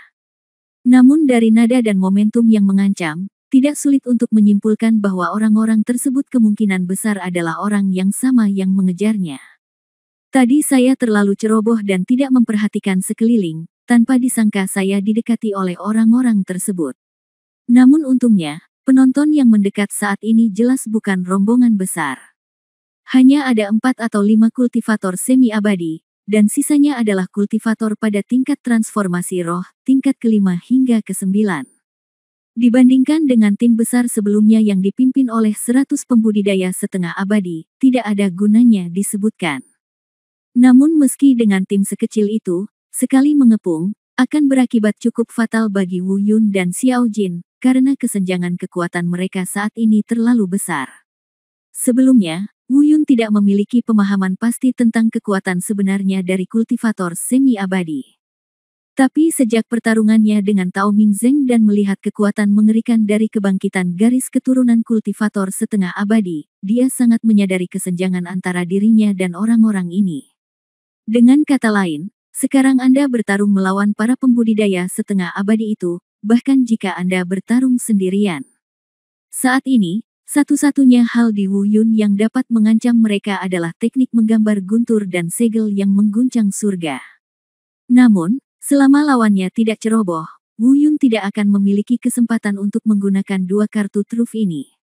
Namun dari nada dan momentum yang mengancam, tidak sulit untuk menyimpulkan bahwa orang-orang tersebut kemungkinan besar adalah orang yang sama yang mengejarnya. Tadi saya terlalu ceroboh dan tidak memperhatikan sekeliling, tanpa disangka saya didekati oleh orang-orang tersebut. Namun untungnya, penonton yang mendekat saat ini jelas bukan rombongan besar. Hanya ada 4 atau 5 kultivator semi-abadi, dan sisanya adalah kultivator pada tingkat transformasi roh, tingkat kelima hingga ke-9. Dibandingkan dengan tim besar sebelumnya yang dipimpin oleh 100 pembudidaya setengah abadi, tidak ada gunanya disebutkan. Namun meski dengan tim sekecil itu, sekali mengepung, akan berakibat cukup fatal bagi Wu Yun dan Xiao Jin, karena kesenjangan kekuatan mereka saat ini terlalu besar. Sebelumnya, Wu Yun tidak memiliki pemahaman pasti tentang kekuatan sebenarnya dari kultivator semi-abadi. Tapi sejak pertarungannya dengan Tao Mingzeng dan melihat kekuatan mengerikan dari kebangkitan garis keturunan kultivator setengah abadi, dia sangat menyadari kesenjangan antara dirinya dan orang-orang ini. Dengan kata lain, sekarang Anda bertarung melawan para pembudidaya setengah abadi itu, bahkan jika Anda bertarung sendirian. Saat ini, satu-satunya hal di Wu Yun yang dapat mengancam mereka adalah teknik menggambar guntur dan segel yang mengguncang surga. Namun, selama lawannya tidak ceroboh, Wu Yun tidak akan memiliki kesempatan untuk menggunakan 2 kartu truf ini.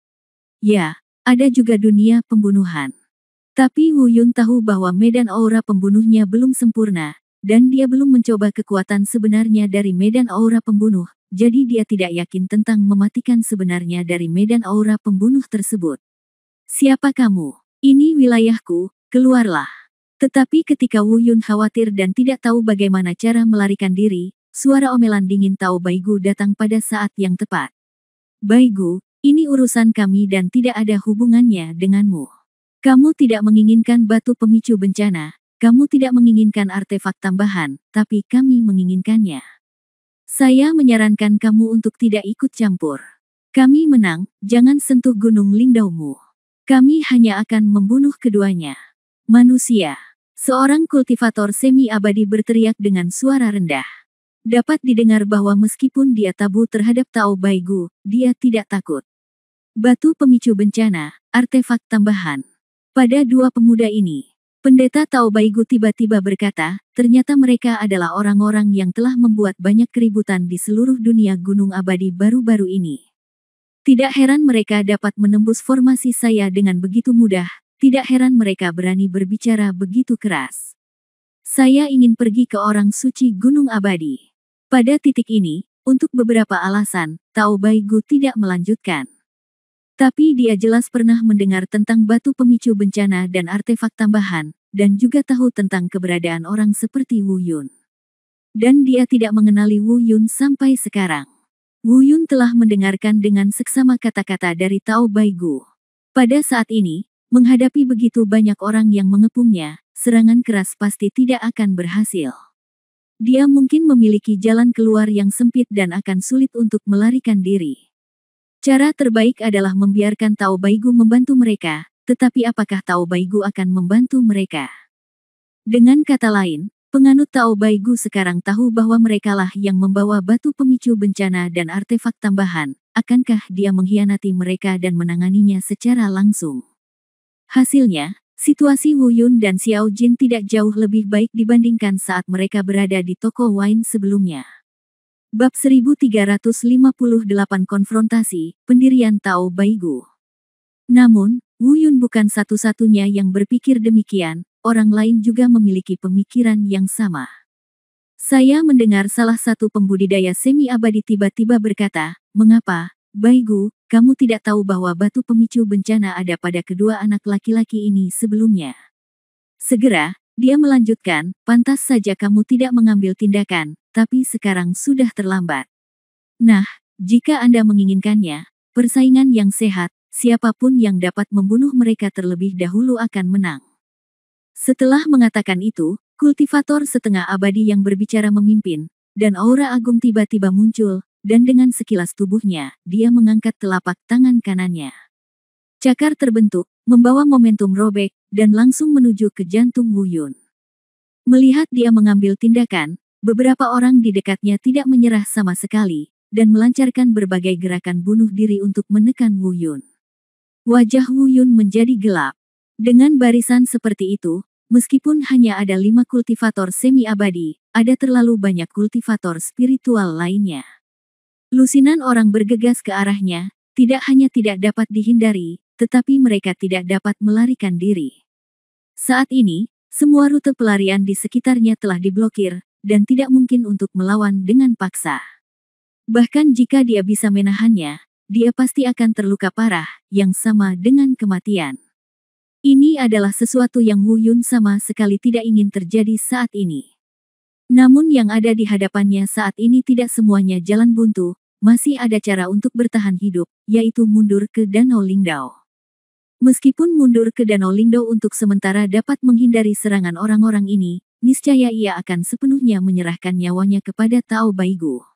Ya, ada juga dunia pembunuhan. Tapi Wu Yun tahu bahwa medan aura pembunuhnya belum sempurna, dan dia belum mencoba kekuatan sebenarnya dari medan aura pembunuh, jadi dia tidak yakin tentang mematikan sebenarnya dari medan aura pembunuh tersebut. Siapa kamu? Ini wilayahku, keluarlah. Tetapi ketika Wu Yun khawatir dan tidak tahu bagaimana cara melarikan diri, suara omelan dingin Tao Baigu datang pada saat yang tepat. Baigu, ini urusan kami dan tidak ada hubungannya denganmu. Kamu tidak menginginkan batu pemicu bencana, kamu tidak menginginkan artefak tambahan, tapi kami menginginkannya. Saya menyarankan kamu untuk tidak ikut campur. Kami menang, jangan sentuh gunung Lingdaumu. Kami hanya akan membunuh keduanya. Manusia. Seorang kultivator semi-abadi berteriak dengan suara rendah. Dapat didengar bahwa meskipun dia tabu terhadap Tao Baigu, dia tidak takut. Batu pemicu bencana, artefak tambahan. Pada 2 pemuda ini, Pendeta Tao Baigu tiba-tiba berkata, ternyata mereka adalah orang-orang yang telah membuat banyak keributan di seluruh dunia gunung abadi baru-baru ini. Tidak heran mereka dapat menembus formasi saya dengan begitu mudah, tidak heran mereka berani berbicara begitu keras. Saya ingin pergi ke orang suci Gunung Abadi. Pada titik ini, untuk beberapa alasan, Tao Baigu tidak melanjutkan. Tapi dia jelas pernah mendengar tentang batu pemicu bencana dan artefak tambahan, dan juga tahu tentang keberadaan orang seperti Wu Yun. Dan dia tidak mengenali Wu Yun sampai sekarang. Wu Yun telah mendengarkan dengan seksama kata-kata dari Tao Baigu. Pada saat ini, menghadapi begitu banyak orang yang mengepungnya, serangan keras pasti tidak akan berhasil. Dia mungkin memiliki jalan keluar yang sempit dan akan sulit untuk melarikan diri. Cara terbaik adalah membiarkan Tao Baigu membantu mereka, tetapi apakah Tao Baigu akan membantu mereka? Dengan kata lain, penganut Tao Baigu sekarang tahu bahwa merekalah yang membawa batu pemicu bencana dan artefak tambahan. Akankah dia mengkhianati mereka dan menanganinya secara langsung? Hasilnya, situasi Wu Yun dan Xiao Jin tidak jauh lebih baik dibandingkan saat mereka berada di toko wine sebelumnya. Bab 1358 Konfrontasi, Pendirian Tao Baigu. Namun, Wu Yun bukan satu-satunya yang berpikir demikian, orang lain juga memiliki pemikiran yang sama. Saya mendengar salah satu pembudidaya semi-abadi tiba-tiba berkata, "Mengapa, Baigu, kamu tidak tahu bahwa batu pemicu bencana ada pada kedua anak laki-laki ini sebelumnya?" Segera, dia melanjutkan, "Pantas saja kamu tidak mengambil tindakan, tapi sekarang sudah terlambat. Nah, jika Anda menginginkannya, persaingan yang sehat, siapapun yang dapat membunuh mereka terlebih dahulu akan menang." Setelah mengatakan itu, kultivator setengah abadi yang berbicara memimpin, dan aura agung tiba-tiba muncul, dan dengan sekilas tubuhnya, dia mengangkat telapak tangan kanannya. Cakar terbentuk, membawa momentum robek, dan langsung menuju ke jantung Wu Yun. Melihat dia mengambil tindakan, beberapa orang di dekatnya tidak menyerah sama sekali, dan melancarkan berbagai gerakan bunuh diri untuk menekan Wu Yun. Wajah Wu Yun menjadi gelap. Dengan barisan seperti itu, meskipun hanya ada 5 kultivator semi-abadi, ada terlalu banyak kultivator spiritual lainnya. Lusinan orang bergegas ke arahnya, tidak hanya tidak dapat dihindari, tetapi mereka tidak dapat melarikan diri. Saat ini, semua rute pelarian di sekitarnya telah diblokir, dan tidak mungkin untuk melawan dengan paksa. Bahkan jika dia bisa menahannya, dia pasti akan terluka parah, yang sama dengan kematian. Ini adalah sesuatu yang Wu Yun sama sekali tidak ingin terjadi saat ini. Namun yang ada di hadapannya saat ini tidak semuanya jalan buntu, masih ada cara untuk bertahan hidup, yaitu mundur ke Danau Lingdao. Meskipun mundur ke Danau Lingdao untuk sementara dapat menghindari serangan orang-orang ini, niscaya ia akan sepenuhnya menyerahkan nyawanya kepada Tao Baigu.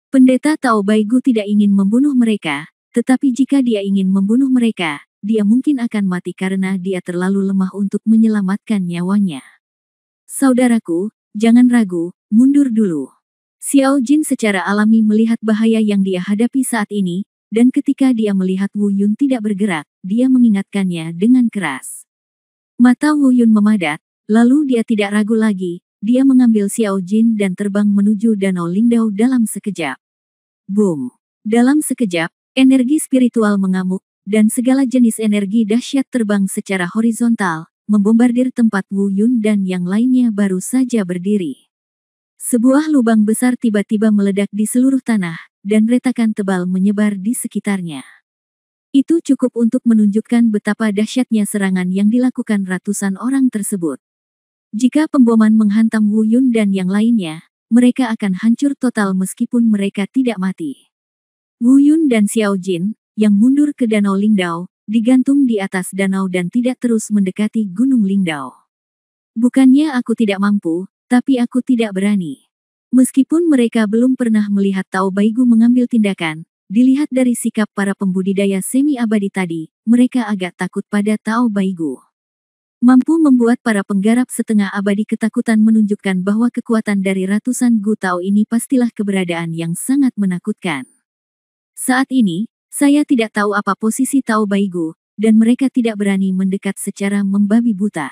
Pendeta Tao Baigu tidak ingin membunuh mereka, tetapi jika dia ingin membunuh mereka, dia mungkin akan mati karena dia terlalu lemah untuk menyelamatkan nyawanya. Saudaraku, jangan ragu, mundur dulu. Xiao Jin secara alami melihat bahaya yang dia hadapi saat ini, dan ketika dia melihat Wu Yun tidak bergerak, dia mengingatkannya dengan keras. Mata Wu Yun memadat, lalu dia tidak ragu lagi, dia mengambil Xiao Jin dan terbang menuju Danau Lingdao dalam sekejap. Boom! Dalam sekejap, energi spiritual mengamuk, dan segala jenis energi dahsyat terbang secara horizontal, membombardir tempat Wu Yun dan yang lainnya baru saja berdiri. Sebuah lubang besar tiba-tiba meledak di seluruh tanah, dan retakan tebal menyebar di sekitarnya. Itu cukup untuk menunjukkan betapa dahsyatnya serangan yang dilakukan ratusan orang tersebut. Jika pemboman menghantam Wu Yun dan yang lainnya, mereka akan hancur total meskipun mereka tidak mati. Wu Yun dan Xiao Jin, yang mundur ke Danau Lingdao, digantung di atas danau dan tidak terus mendekati Gunung Lingdao. Bukannya aku tidak mampu, tapi aku tidak berani. Meskipun mereka belum pernah melihat Tao Baigu mengambil tindakan, dilihat dari sikap para pembudidaya semi-abadi tadi, mereka agak takut pada Tao Baigu. Mampu membuat para penggarap setengah abadi ketakutan menunjukkan bahwa kekuatan dari ratusan Gu Tao ini pastilah keberadaan yang sangat menakutkan. Saat ini, saya tidak tahu apa posisi Tao Baigu, dan mereka tidak berani mendekat secara membabi buta.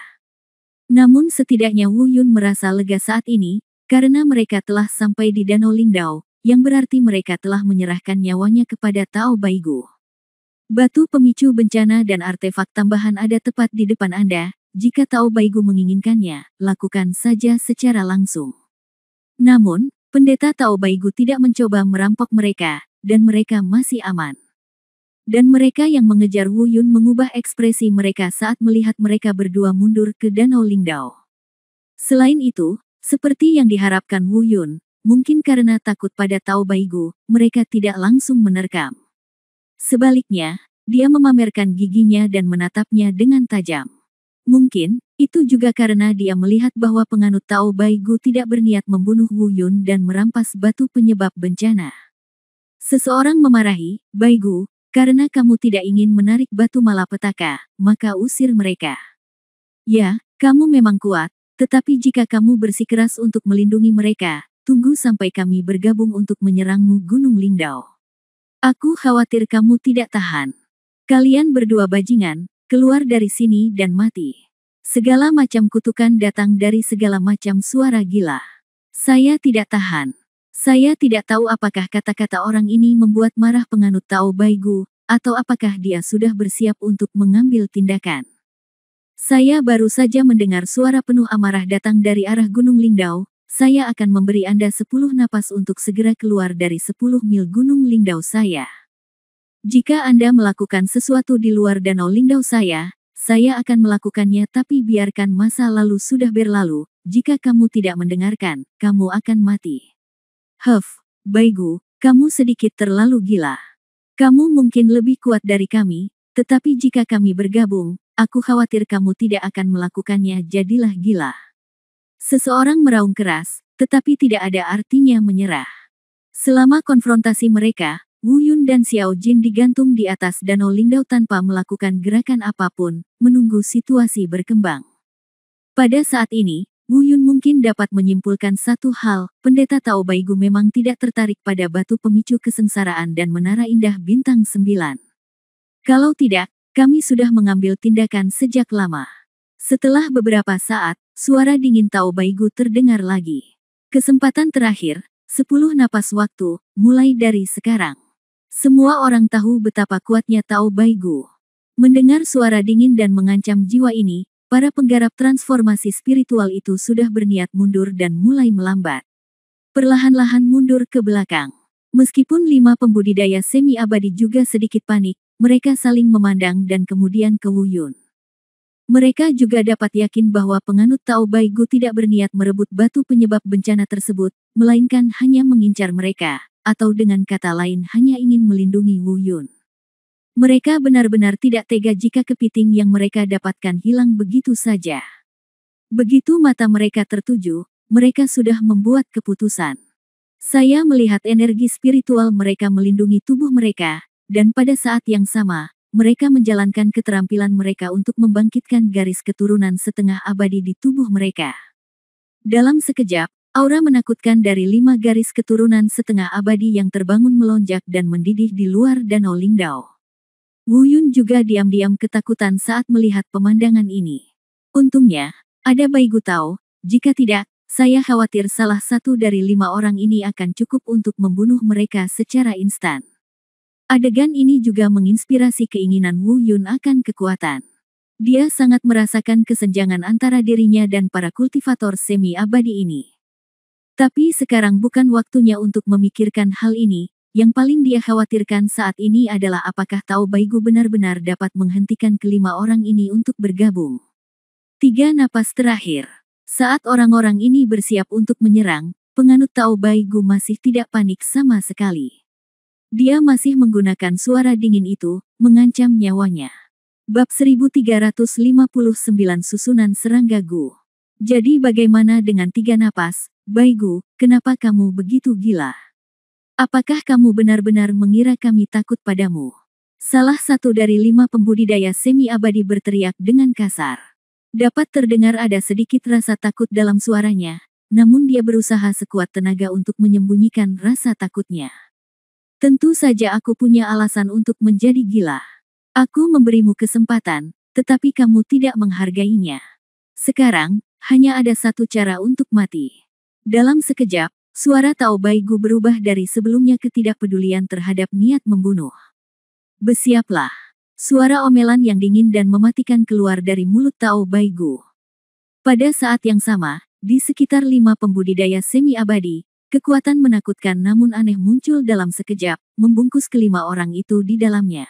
Namun setidaknya Wu Yun merasa lega saat ini, karena mereka telah sampai di Danau Lingdao, yang berarti mereka telah menyerahkan nyawanya kepada Tao Baigu. Batu pemicu bencana dan artefak tambahan ada tepat di depan Anda, jika Tao Baigu menginginkannya, lakukan saja secara langsung. Namun, pendeta Tao Baigu tidak mencoba merampok mereka, dan mereka masih aman. Dan mereka yang mengejar Wu Yun mengubah ekspresi mereka saat melihat mereka berdua mundur ke Danau Lingdao. Selain itu, seperti yang diharapkan Wu Yun, mungkin karena takut pada Tao Baigu, mereka tidak langsung menerkam. Sebaliknya, dia memamerkan giginya dan menatapnya dengan tajam. Mungkin, itu juga karena dia melihat bahwa penganut Tao Baigu tidak berniat membunuh Wu Yun dan merampas batu penyebab bencana. Seseorang memarahi, Baigu, karena kamu tidak ingin menarik batu malapetaka, maka usir mereka. Ya, kamu memang kuat, tetapi jika kamu bersikeras untuk melindungi mereka, tunggu sampai kami bergabung untuk menyerangmu Gunung Lingdao. Aku khawatir kamu tidak tahan. Kalian berdua bajingan, keluar dari sini dan mati. Segala macam kutukan datang dari segala macam suara gila. Saya tidak tahan. Saya tidak tahu apakah kata-kata orang ini membuat marah penganut Tao Baigu, atau apakah dia sudah bersiap untuk mengambil tindakan. Saya baru saja mendengar suara penuh amarah datang dari arah Gunung Lingdao. Saya akan memberi Anda 10 napas untuk segera keluar dari 10 mil Gunung Lingdao saya. Jika Anda melakukan sesuatu di luar Danau Lingdao saya akan melakukannya, tapi biarkan masa lalu sudah berlalu. Jika kamu tidak mendengarkan, kamu akan mati. Baigu, kamu sedikit terlalu gila. Kamu mungkin lebih kuat dari kami, tetapi jika kami bergabung, aku khawatir kamu tidak akan melakukannya. Jadilah gila. Seseorang meraung keras, tetapi tidak ada artinya menyerah. Selama konfrontasi mereka, Wu Yun dan Xiao Jin digantung di atas Danau Lingdao tanpa melakukan gerakan apapun, menunggu situasi berkembang. Pada saat ini, Wu Yun mungkin dapat menyimpulkan satu hal, pendeta Tao Baigu memang tidak tertarik pada batu pemicu kesengsaraan dan menara indah bintang 9. Kalau tidak, kami sudah mengambil tindakan sejak lama. Setelah beberapa saat, suara dingin Tao Baigu terdengar lagi. Kesempatan terakhir, 10 napas waktu, mulai dari sekarang. Semua orang tahu betapa kuatnya Tao Baigu. Mendengar suara dingin dan mengancam jiwa ini, para penggarap transformasi spiritual itu sudah berniat mundur dan mulai melambat. Perlahan-lahan mundur ke belakang. Meskipun 5 pembudidaya semi-abadi juga sedikit panik, mereka saling memandang dan kemudian ke Wu Yun. Mereka juga dapat yakin bahwa penganut Tao Baigu tidak berniat merebut batu penyebab bencana tersebut, melainkan hanya mengincar mereka, atau dengan kata lain hanya ingin melindungi Wu Yun. Mereka benar-benar tidak tega jika kepiting yang mereka dapatkan hilang begitu saja. Begitu mata mereka tertuju, mereka sudah membuat keputusan. Saya melihat energi spiritual mereka melindungi tubuh mereka, dan pada saat yang sama, mereka menjalankan keterampilan mereka untuk membangkitkan garis keturunan setengah abadi di tubuh mereka. Dalam sekejap, aura menakutkan dari 5 garis keturunan setengah abadi yang terbangun melonjak dan mendidih di luar Danau Lingdao. Wu Yun juga diam-diam ketakutan saat melihat pemandangan ini. Untungnya, ada Baigu Tao, jika tidak, saya khawatir salah satu dari 5 orang ini akan cukup untuk membunuh mereka secara instan. Adegan ini juga menginspirasi keinginan Wu Yun akan kekuatan. Dia sangat merasakan kesenjangan antara dirinya dan para kultivator semi-abadi ini. Tapi sekarang bukan waktunya untuk memikirkan hal ini, yang paling dia khawatirkan saat ini adalah apakah Tao Baigu benar-benar dapat menghentikan kelima orang ini untuk bergabung. 3 napas terakhir. Saat orang-orang ini bersiap untuk menyerang, penganut Tao Baigu masih tidak panik sama sekali. Dia masih menggunakan suara dingin itu, mengancam nyawanya. Bab 1359 Susunan Serangga Gu. Jadi bagaimana dengan 3 napas? Baigu, kenapa kamu begitu gila? Apakah kamu benar-benar mengira kami takut padamu? Salah satu dari 5 pembudidaya semi-abadi berteriak dengan kasar. Dapat terdengar ada sedikit rasa takut dalam suaranya, namun dia berusaha sekuat tenaga untuk menyembunyikan rasa takutnya. Tentu saja aku punya alasan untuk menjadi gila. Aku memberimu kesempatan, tetapi kamu tidak menghargainya. Sekarang, hanya ada satu cara untuk mati. Dalam sekejap, suara Tao Baigu berubah dari sebelumnya ketidakpedulian terhadap niat membunuh. Bersiaplah. Suara omelan yang dingin dan mematikan keluar dari mulut Tao Baigu. Pada saat yang sama, di sekitar 5 pembudidaya semi-abadi, kekuatan menakutkan namun aneh muncul dalam sekejap, membungkus kelima orang itu di dalamnya.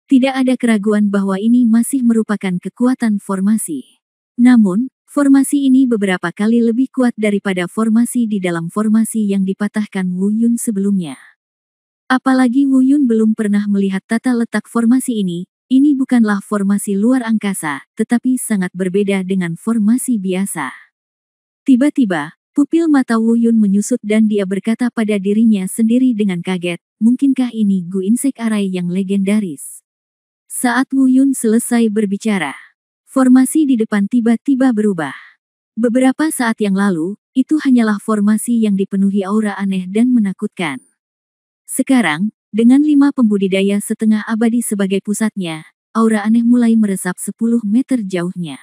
Tidak ada keraguan bahwa ini masih merupakan kekuatan formasi. Namun, formasi ini beberapa kali lebih kuat daripada formasi di dalam formasi yang dipatahkan Wu Yun sebelumnya. Apalagi Wu Yun belum pernah melihat tata letak formasi ini bukanlah formasi luar angkasa, tetapi sangat berbeda dengan formasi biasa. Tiba-tiba, pupil mata Wu Yun menyusut dan dia berkata pada dirinya sendiri dengan kaget, mungkinkah ini Gu Insek Arai yang legendaris? Saat Wu Yun selesai berbicara, formasi di depan tiba-tiba berubah. Beberapa saat yang lalu, itu hanyalah formasi yang dipenuhi aura aneh dan menakutkan. Sekarang, dengan 5 pembudidaya setengah abadi sebagai pusatnya, aura aneh mulai meresap 10 meter jauhnya.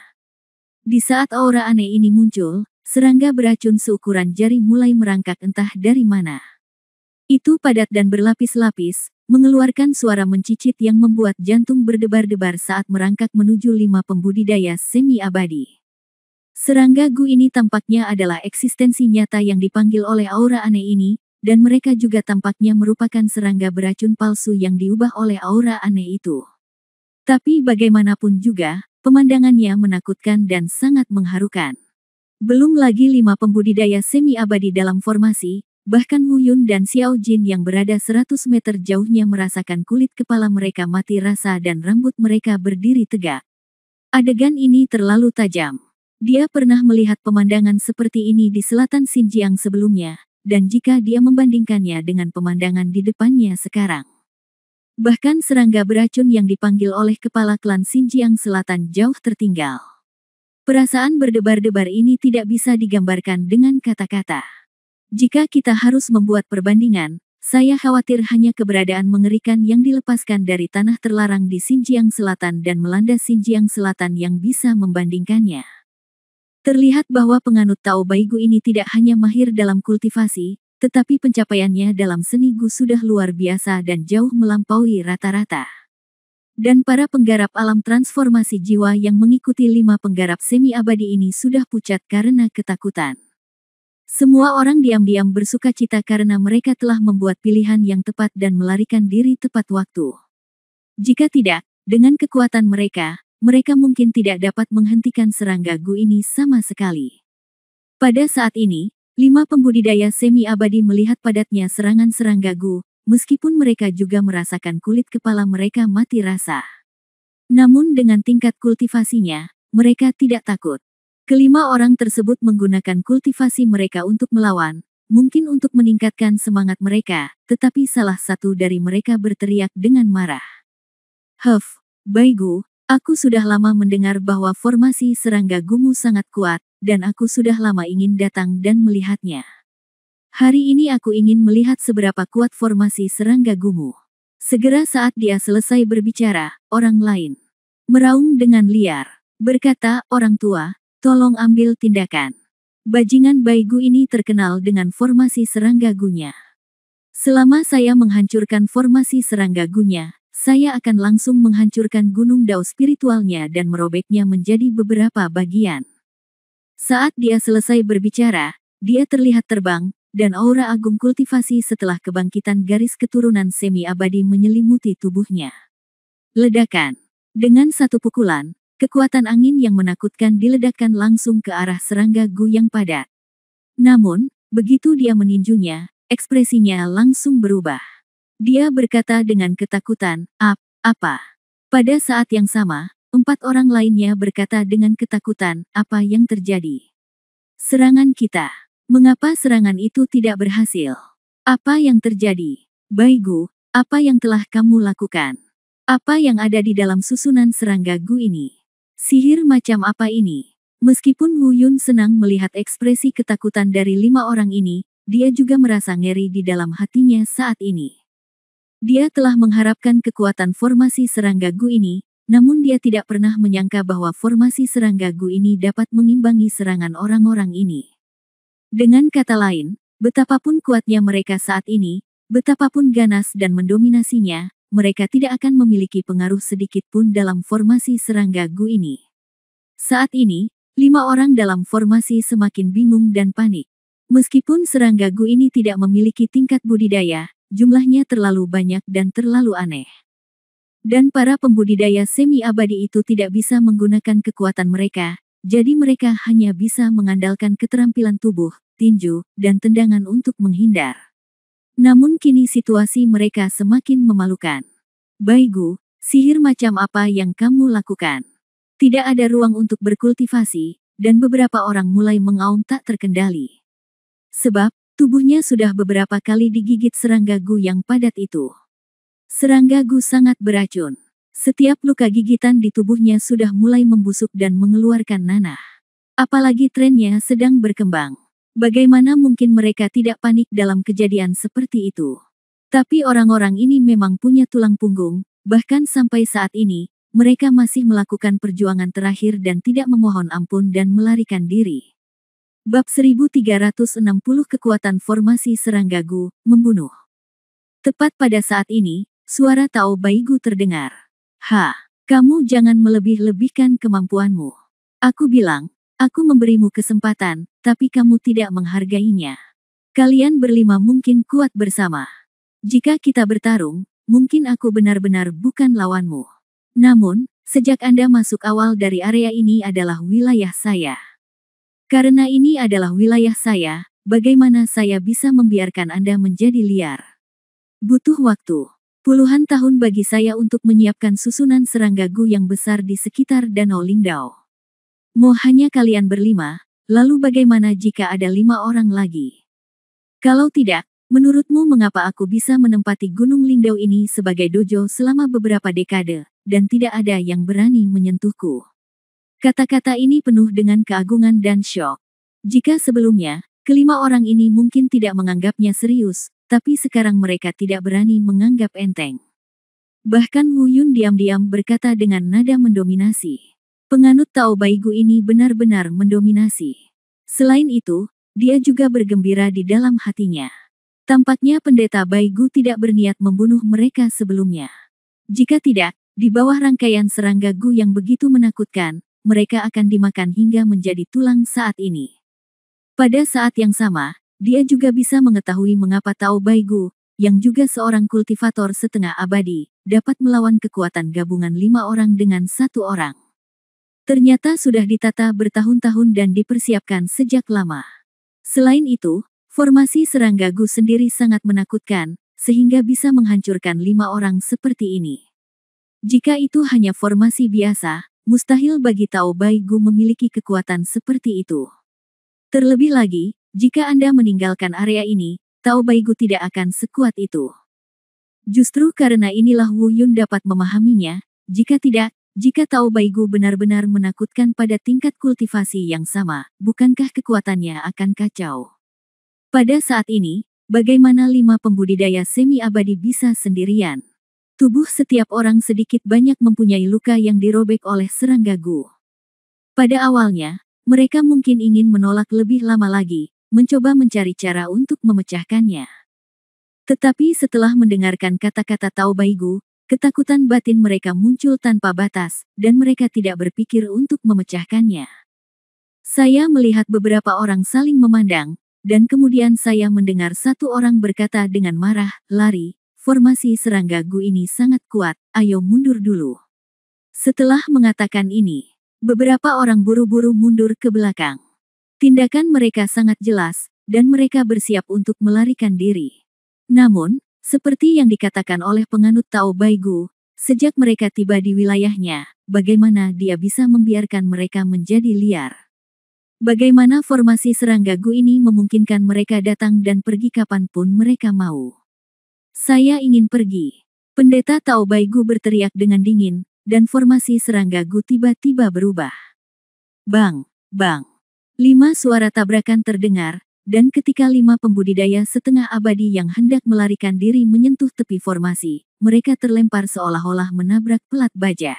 Di saat aura aneh ini muncul, serangga beracun seukuran jari mulai merangkak entah dari mana. Itu padat dan berlapis-lapis, mengeluarkan suara mencicit yang membuat jantung berdebar-debar saat merangkak menuju 5 pembudidaya semi-abadi. Serangga Gu ini tampaknya adalah eksistensi nyata yang dipanggil oleh aura aneh ini, dan mereka juga tampaknya merupakan serangga beracun palsu yang diubah oleh aura aneh itu. Tapi bagaimanapun juga, pemandangannya menakutkan dan sangat mengharukan. Belum lagi 5 pembudidaya semi-abadi dalam formasi, bahkan Wu Yun dan Xiao Jin yang berada 100 meter jauhnya merasakan kulit kepala mereka mati rasa dan rambut mereka berdiri tegak. Adegan ini terlalu tajam. Dia pernah melihat pemandangan seperti ini di selatan Xinjiang sebelumnya, dan jika dia membandingkannya dengan pemandangan di depannya sekarang. Bahkan serangga beracun yang dipanggil oleh kepala klan Xinjiang Selatan jauh tertinggal. Perasaan berdebar-debar ini tidak bisa digambarkan dengan kata-kata. Jika kita harus membuat perbandingan, saya khawatir hanya keberadaan mengerikan yang dilepaskan dari tanah terlarang di Xinjiang Selatan dan melanda Xinjiang Selatan yang bisa membandingkannya. Terlihat bahwa penganut Tao Baigu ini tidak hanya mahir dalam kultivasi, tetapi pencapaiannya dalam seni Gu sudah luar biasa dan jauh melampaui rata-rata. Dan para penggarap alam transformasi jiwa yang mengikuti 5 penggarap semi-abadi ini sudah pucat karena ketakutan. Semua orang diam-diam bersukacita karena mereka telah membuat pilihan yang tepat dan melarikan diri tepat waktu. Jika tidak, dengan kekuatan mereka mungkin tidak dapat menghentikan serangga Gu ini sama sekali. Pada saat ini, 5 pembudidaya semi-abadi melihat padatnya serangan serangga Gu, meskipun mereka juga merasakan kulit kepala mereka mati rasa. Namun dengan tingkat kultivasinya, mereka tidak takut. Kelima orang tersebut menggunakan kultivasi mereka untuk melawan, mungkin untuk meningkatkan semangat mereka, tetapi salah satu dari mereka berteriak dengan marah. Baigu, aku sudah lama mendengar bahwa formasi serangga Gumu sangat kuat, dan aku sudah lama ingin datang dan melihatnya. Hari ini aku ingin melihat seberapa kuat formasi serangga Gumu. Segera saat dia selesai berbicara, orang lain meraung dengan liar. Berkata, orang tua, tolong ambil tindakan. Bajingan Baigu ini terkenal dengan formasi serangga Gunya. Selama saya menghancurkan formasi serangga Gunya, saya akan langsung menghancurkan gunung Dao spiritualnya dan merobeknya menjadi beberapa bagian. Saat dia selesai berbicara, dia terlihat terbang, dan aura agung kultivasi setelah kebangkitan garis keturunan semi-abadi menyelimuti tubuhnya. Ledakan. Dengan satu pukulan, kekuatan angin yang menakutkan diledakkan langsung ke arah serangga Gu yang padat. Namun, begitu dia meninjunya, ekspresinya langsung berubah. Dia berkata dengan ketakutan, apa? Pada saat yang sama, 4 orang lainnya berkata dengan ketakutan, apa yang terjadi? Serangan kita. Mengapa serangan itu tidak berhasil? Apa yang terjadi? Baigu, apa yang telah kamu lakukan? Apa yang ada di dalam susunan serangga Gu ini? Sihir macam apa ini? Meskipun Wu Yun senang melihat ekspresi ketakutan dari 5 orang ini, dia juga merasa ngeri di dalam hatinya saat ini. Dia telah mengharapkan kekuatan formasi serangga Gu ini, namun dia tidak pernah menyangka bahwa formasi serangga Gu ini dapat mengimbangi serangan orang-orang ini. Dengan kata lain, betapapun kuatnya mereka saat ini, betapapun ganas dan mendominasinya, mereka tidak akan memiliki pengaruh sedikit pun dalam formasi serangga Gu ini. Saat ini, 5 orang dalam formasi semakin bingung dan panik. Meskipun serangga Gu ini tidak memiliki tingkat budidaya, jumlahnya terlalu banyak dan terlalu aneh. Dan para pembudidaya semi-abadi itu tidak bisa menggunakan kekuatan mereka, jadi mereka hanya bisa mengandalkan keterampilan tubuh, tinju, dan tendangan untuk menghindar. Namun kini situasi mereka semakin memalukan. Baigu, sihir macam apa yang kamu lakukan? Tidak ada ruang untuk berkultivasi, dan beberapa orang mulai mengaum tak terkendali. Sebab, tubuhnya sudah beberapa kali digigit serangga Gu yang padat itu. Serangga Gu sangat beracun. Setiap luka gigitan di tubuhnya sudah mulai membusuk dan mengeluarkan nanah. Apalagi trennya sedang berkembang. Bagaimana mungkin mereka tidak panik dalam kejadian seperti itu? Tapi orang-orang ini memang punya tulang punggung, bahkan sampai saat ini, mereka masih melakukan perjuangan terakhir dan tidak memohon ampun dan melarikan diri. Bab 1360 Kekuatan Formasi Serangga Gu, membunuh. Tepat pada saat ini, suara Tao Baigu terdengar. Kamu jangan melebih-lebihkan kemampuanmu. Aku bilang, aku memberimu kesempatan, tapi kamu tidak menghargainya. Kalian berlima mungkin kuat bersama. Jika kita bertarung, mungkin aku benar-benar bukan lawanmu. Namun, sejak Anda masuk awal dari area ini adalah wilayah saya. Karena ini adalah wilayah saya, bagaimana saya bisa membiarkan Anda menjadi liar? Butuh waktu. Puluhan tahun bagi saya untuk menyiapkan susunan serangga Gu yang besar di sekitar Danau Lingdao. Mau hanya kalian berlima, lalu bagaimana jika ada 5 orang lagi? Kalau tidak, menurutmu mengapa aku bisa menempati Gunung Lingdao ini sebagai dojo selama beberapa dekade, dan tidak ada yang berani menyentuhku? Kata-kata ini penuh dengan keagungan dan syok. Jika sebelumnya, kelima orang ini mungkin tidak menganggapnya serius, tapi sekarang mereka tidak berani menganggap enteng. Bahkan Wu Yun diam-diam berkata dengan nada mendominasi. Penganut Tao Baigu ini benar-benar mendominasi. Selain itu, dia juga bergembira di dalam hatinya. Tampaknya pendeta Baigu tidak berniat membunuh mereka sebelumnya. Jika tidak, di bawah rangkaian serangga Gu yang begitu menakutkan, mereka akan dimakan hingga menjadi tulang saat ini. Pada saat yang sama, dia juga bisa mengetahui mengapa Tao Baigu, yang juga seorang kultivator setengah abadi, dapat melawan kekuatan gabungan 5 orang dengan 1 orang. Ternyata sudah ditata bertahun-tahun dan dipersiapkan sejak lama. Selain itu, formasi serangga Gu sendiri sangat menakutkan, sehingga bisa menghancurkan 5 orang seperti ini. Jika itu hanya formasi biasa, mustahil bagi Tao Baigu memiliki kekuatan seperti itu. Terlebih lagi, jika Anda meninggalkan area ini, Tao Baigu tidak akan sekuat itu. Justru karena inilah Wu Yun dapat memahaminya, jika Tao Baigu benar-benar menakutkan pada tingkat kultivasi yang sama, bukankah kekuatannya akan kacau? Pada saat ini, bagaimana 5 pembudidaya semi-abadi bisa sendirian? Tubuh setiap orang sedikit banyak mempunyai luka yang dirobek oleh serangga Gu. Pada awalnya, mereka mungkin ingin menolak lebih lama lagi, mencoba mencari cara untuk memecahkannya. Tetapi setelah mendengarkan kata-kata Tao Baigu, ketakutan batin mereka muncul tanpa batas, dan mereka tidak berpikir untuk memecahkannya. Saya melihat beberapa orang saling memandang, dan kemudian saya mendengar satu orang berkata dengan marah, "Lari, formasi serangga Gu ini sangat kuat, ayo mundur dulu." Setelah mengatakan ini, beberapa orang buru-buru mundur ke belakang. Tindakan mereka sangat jelas, dan mereka bersiap untuk melarikan diri. Namun, seperti yang dikatakan oleh penganut Tao Baigu, sejak mereka tiba di wilayahnya, bagaimana dia bisa membiarkan mereka menjadi liar? Bagaimana formasi serangga Gu ini memungkinkan mereka datang dan pergi kapanpun mereka mau? Saya ingin pergi. Pendeta Tao Baigu berteriak dengan dingin, dan formasi serangga Gu tiba-tiba berubah. Bang, bang. 5 suara tabrakan terdengar, dan ketika 5 pembudidaya setengah abadi yang hendak melarikan diri menyentuh tepi formasi, mereka terlempar seolah-olah menabrak pelat baja.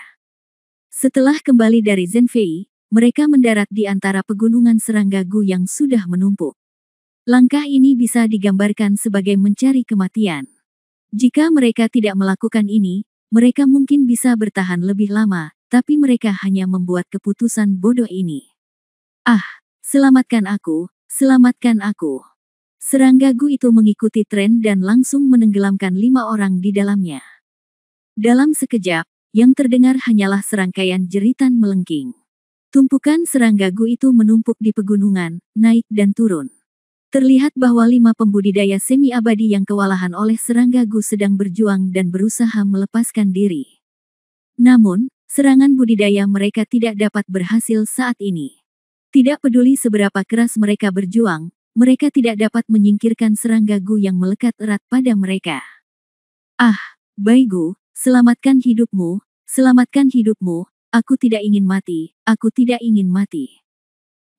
Setelah kembali dari Zhenfei, mereka mendarat di antara pegunungan serangga Gu yang sudah menumpuk. Langkah ini bisa digambarkan sebagai mencari kematian. Jika mereka tidak melakukan ini, mereka mungkin bisa bertahan lebih lama, tapi mereka hanya membuat keputusan bodoh ini. Ah, selamatkan aku, selamatkan aku. Serangga Gu itu mengikuti tren dan langsung menenggelamkan 5 orang di dalamnya. Dalam sekejap, yang terdengar hanyalah serangkaian jeritan melengking. Tumpukan serangga Gu itu menumpuk di pegunungan, naik dan turun. Terlihat bahwa 5 pembudidaya semi-abadi yang kewalahan oleh serangga Gu sedang berjuang dan berusaha melepaskan diri. Namun, serangan budidaya mereka tidak dapat berhasil saat ini. Tidak peduli seberapa keras mereka berjuang, mereka tidak dapat menyingkirkan serangga Gu yang melekat erat pada mereka. Ah, Bai Gu, selamatkan hidupmu, selamatkan hidupmu, aku tidak ingin mati, aku tidak ingin mati.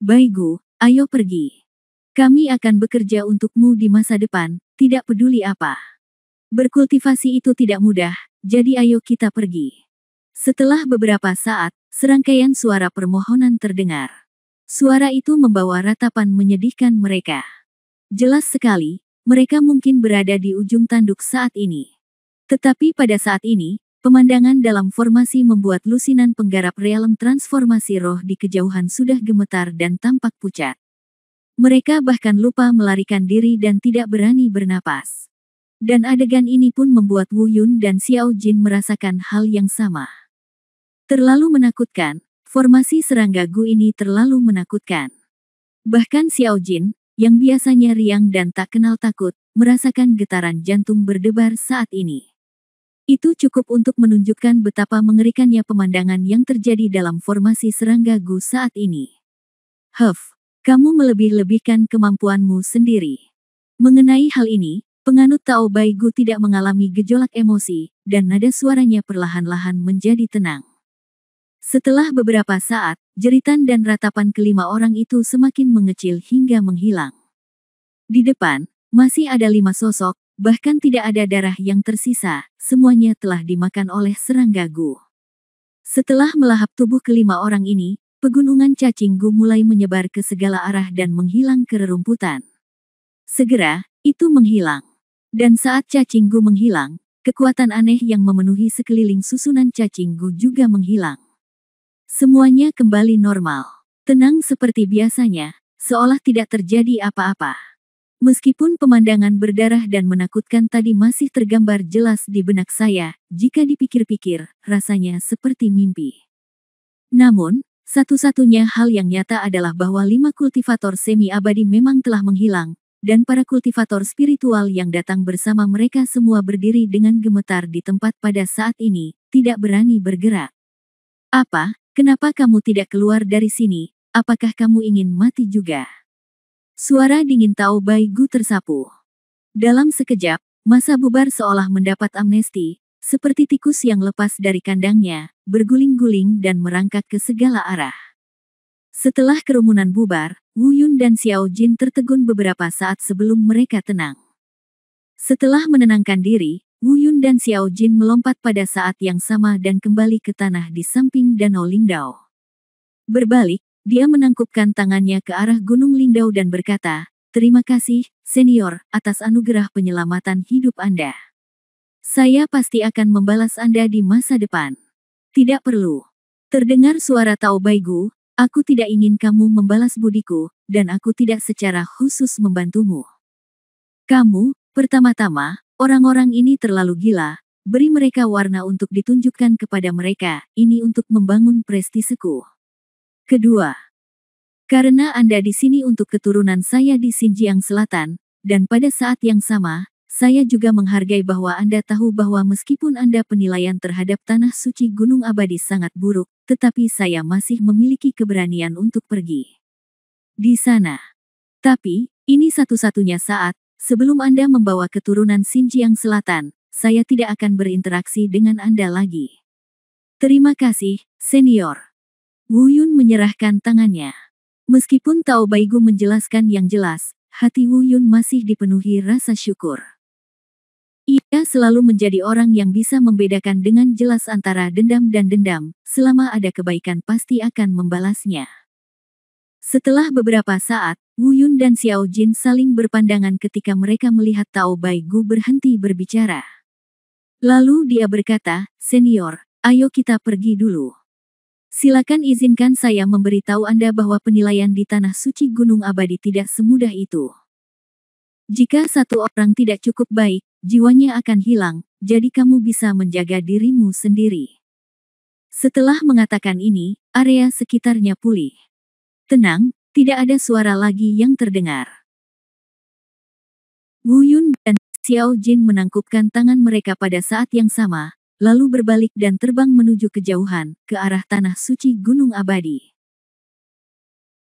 Bai Gu, ayo pergi. Kami akan bekerja untukmu di masa depan, tidak peduli apa. Berkultivasi itu tidak mudah, jadi ayo kita pergi. Setelah beberapa saat, serangkaian suara permohonan terdengar. Suara itu membawa ratapan menyedihkan mereka. Jelas sekali, mereka mungkin berada di ujung tanduk saat ini. Tetapi pada saat ini, pemandangan dalam formasi membuat lusinan penggarap realem transformasi roh di kejauhan sudah gemetar dan tampak pucat. Mereka bahkan lupa melarikan diri dan tidak berani bernapas. Dan adegan ini pun membuat Wu Yun dan Xiao Jin merasakan hal yang sama. Terlalu menakutkan, formasi serangga Gu ini terlalu menakutkan. Bahkan Xiao Jin, yang biasanya riang dan tak kenal takut, merasakan getaran jantung berdebar saat ini. Itu cukup untuk menunjukkan betapa mengerikannya pemandangan yang terjadi dalam formasi serangga Gu saat ini. Huff, kamu melebih-lebihkan kemampuanmu sendiri. Mengenai hal ini, penganut Tao Bai Gu tidak mengalami gejolak emosi, dan nada suaranya perlahan-lahan menjadi tenang. Setelah beberapa saat, jeritan dan ratapan kelima orang itu semakin mengecil hingga menghilang. Di depan, masih ada 5 sosok, bahkan tidak ada darah yang tersisa, semuanya telah dimakan oleh serangga Gu. Setelah melahap tubuh kelima orang ini, pegunungan cacing Gu mulai menyebar ke segala arah dan menghilang ke rerumputan. Segera, itu menghilang. Dan saat cacing Gu menghilang, kekuatan aneh yang memenuhi sekeliling susunan cacing Gu juga menghilang. Semuanya kembali normal. Tenang seperti biasanya, seolah tidak terjadi apa-apa. Meskipun pemandangan berdarah dan menakutkan tadi masih tergambar jelas di benak saya, jika dipikir-pikir, rasanya seperti mimpi. Namun, satu-satunya hal yang nyata adalah bahwa 5 kultivator semi-abadi memang telah menghilang, dan para kultivator spiritual yang datang bersama mereka semua berdiri dengan gemetar di tempat pada saat ini, tidak berani bergerak. Apa, kenapa kamu tidak keluar dari sini? Apakah kamu ingin mati juga? Suara dingin Tao Bai Gu tersapu. Dalam sekejap, masa bubar seolah mendapat amnesti, seperti tikus yang lepas dari kandangnya, berguling-guling dan merangkak ke segala arah. Setelah kerumunan bubar, Wu Yun dan Xiao Jin tertegun beberapa saat sebelum mereka tenang. Setelah menenangkan diri, Wu Yun dan Xiao Jin melompat pada saat yang sama dan kembali ke tanah di samping Danau Lingdao. Berbalik, dia menangkupkan tangannya ke arah Gunung Lingdao dan berkata, "Terima kasih, senior, atas anugerah penyelamatan hidup Anda. Saya pasti akan membalas Anda di masa depan." "Tidak perlu." Terdengar suara Tao Bai Gu, "Aku tidak ingin kamu membalas budiku, dan aku tidak secara khusus membantumu. Kamu, pertama-tama, orang-orang ini terlalu gila, beri mereka warna untuk ditunjukkan kepada mereka, ini untuk membangun prestiseku. Kedua, karena Anda di sini untuk keturunan saya di Xinjiang Selatan, dan pada saat yang sama, saya juga menghargai bahwa Anda tahu bahwa meskipun Anda penilaian terhadap tanah suci Gunung Abadi sangat buruk, tetapi saya masih memiliki keberanian untuk pergi di sana. Tapi, ini satu-satunya saat, sebelum Anda membawa keturunan Xinjiang Selatan, saya tidak akan berinteraksi dengan Anda lagi. Terima kasih, senior." Wu Yun menyerahkan tangannya. Meskipun Tao Bai Gu menjelaskan yang jelas, hati Wu Yun masih dipenuhi rasa syukur. Ia selalu menjadi orang yang bisa membedakan dengan jelas antara dendam dan dendam, selama ada kebaikan pasti akan membalasnya. Setelah beberapa saat, Wu Yun dan Xiao Jin saling berpandangan ketika mereka melihat Tao Bai Gu berhenti berbicara. Lalu dia berkata, "Senior, ayo kita pergi dulu. Silakan izinkan saya memberitahu Anda bahwa penilaian di Tanah Suci Gunung Abadi tidak semudah itu. Jika satu orang tidak cukup baik, jiwanya akan hilang, jadi kamu bisa menjaga dirimu sendiri." Setelah mengatakan ini, area sekitarnya pulih. Tenang, tidak ada suara lagi yang terdengar. Wu Yun dan Xiao Jin menangkupkan tangan mereka pada saat yang sama, lalu berbalik dan terbang menuju kejauhan, ke arah Tanah Suci Gunung Abadi.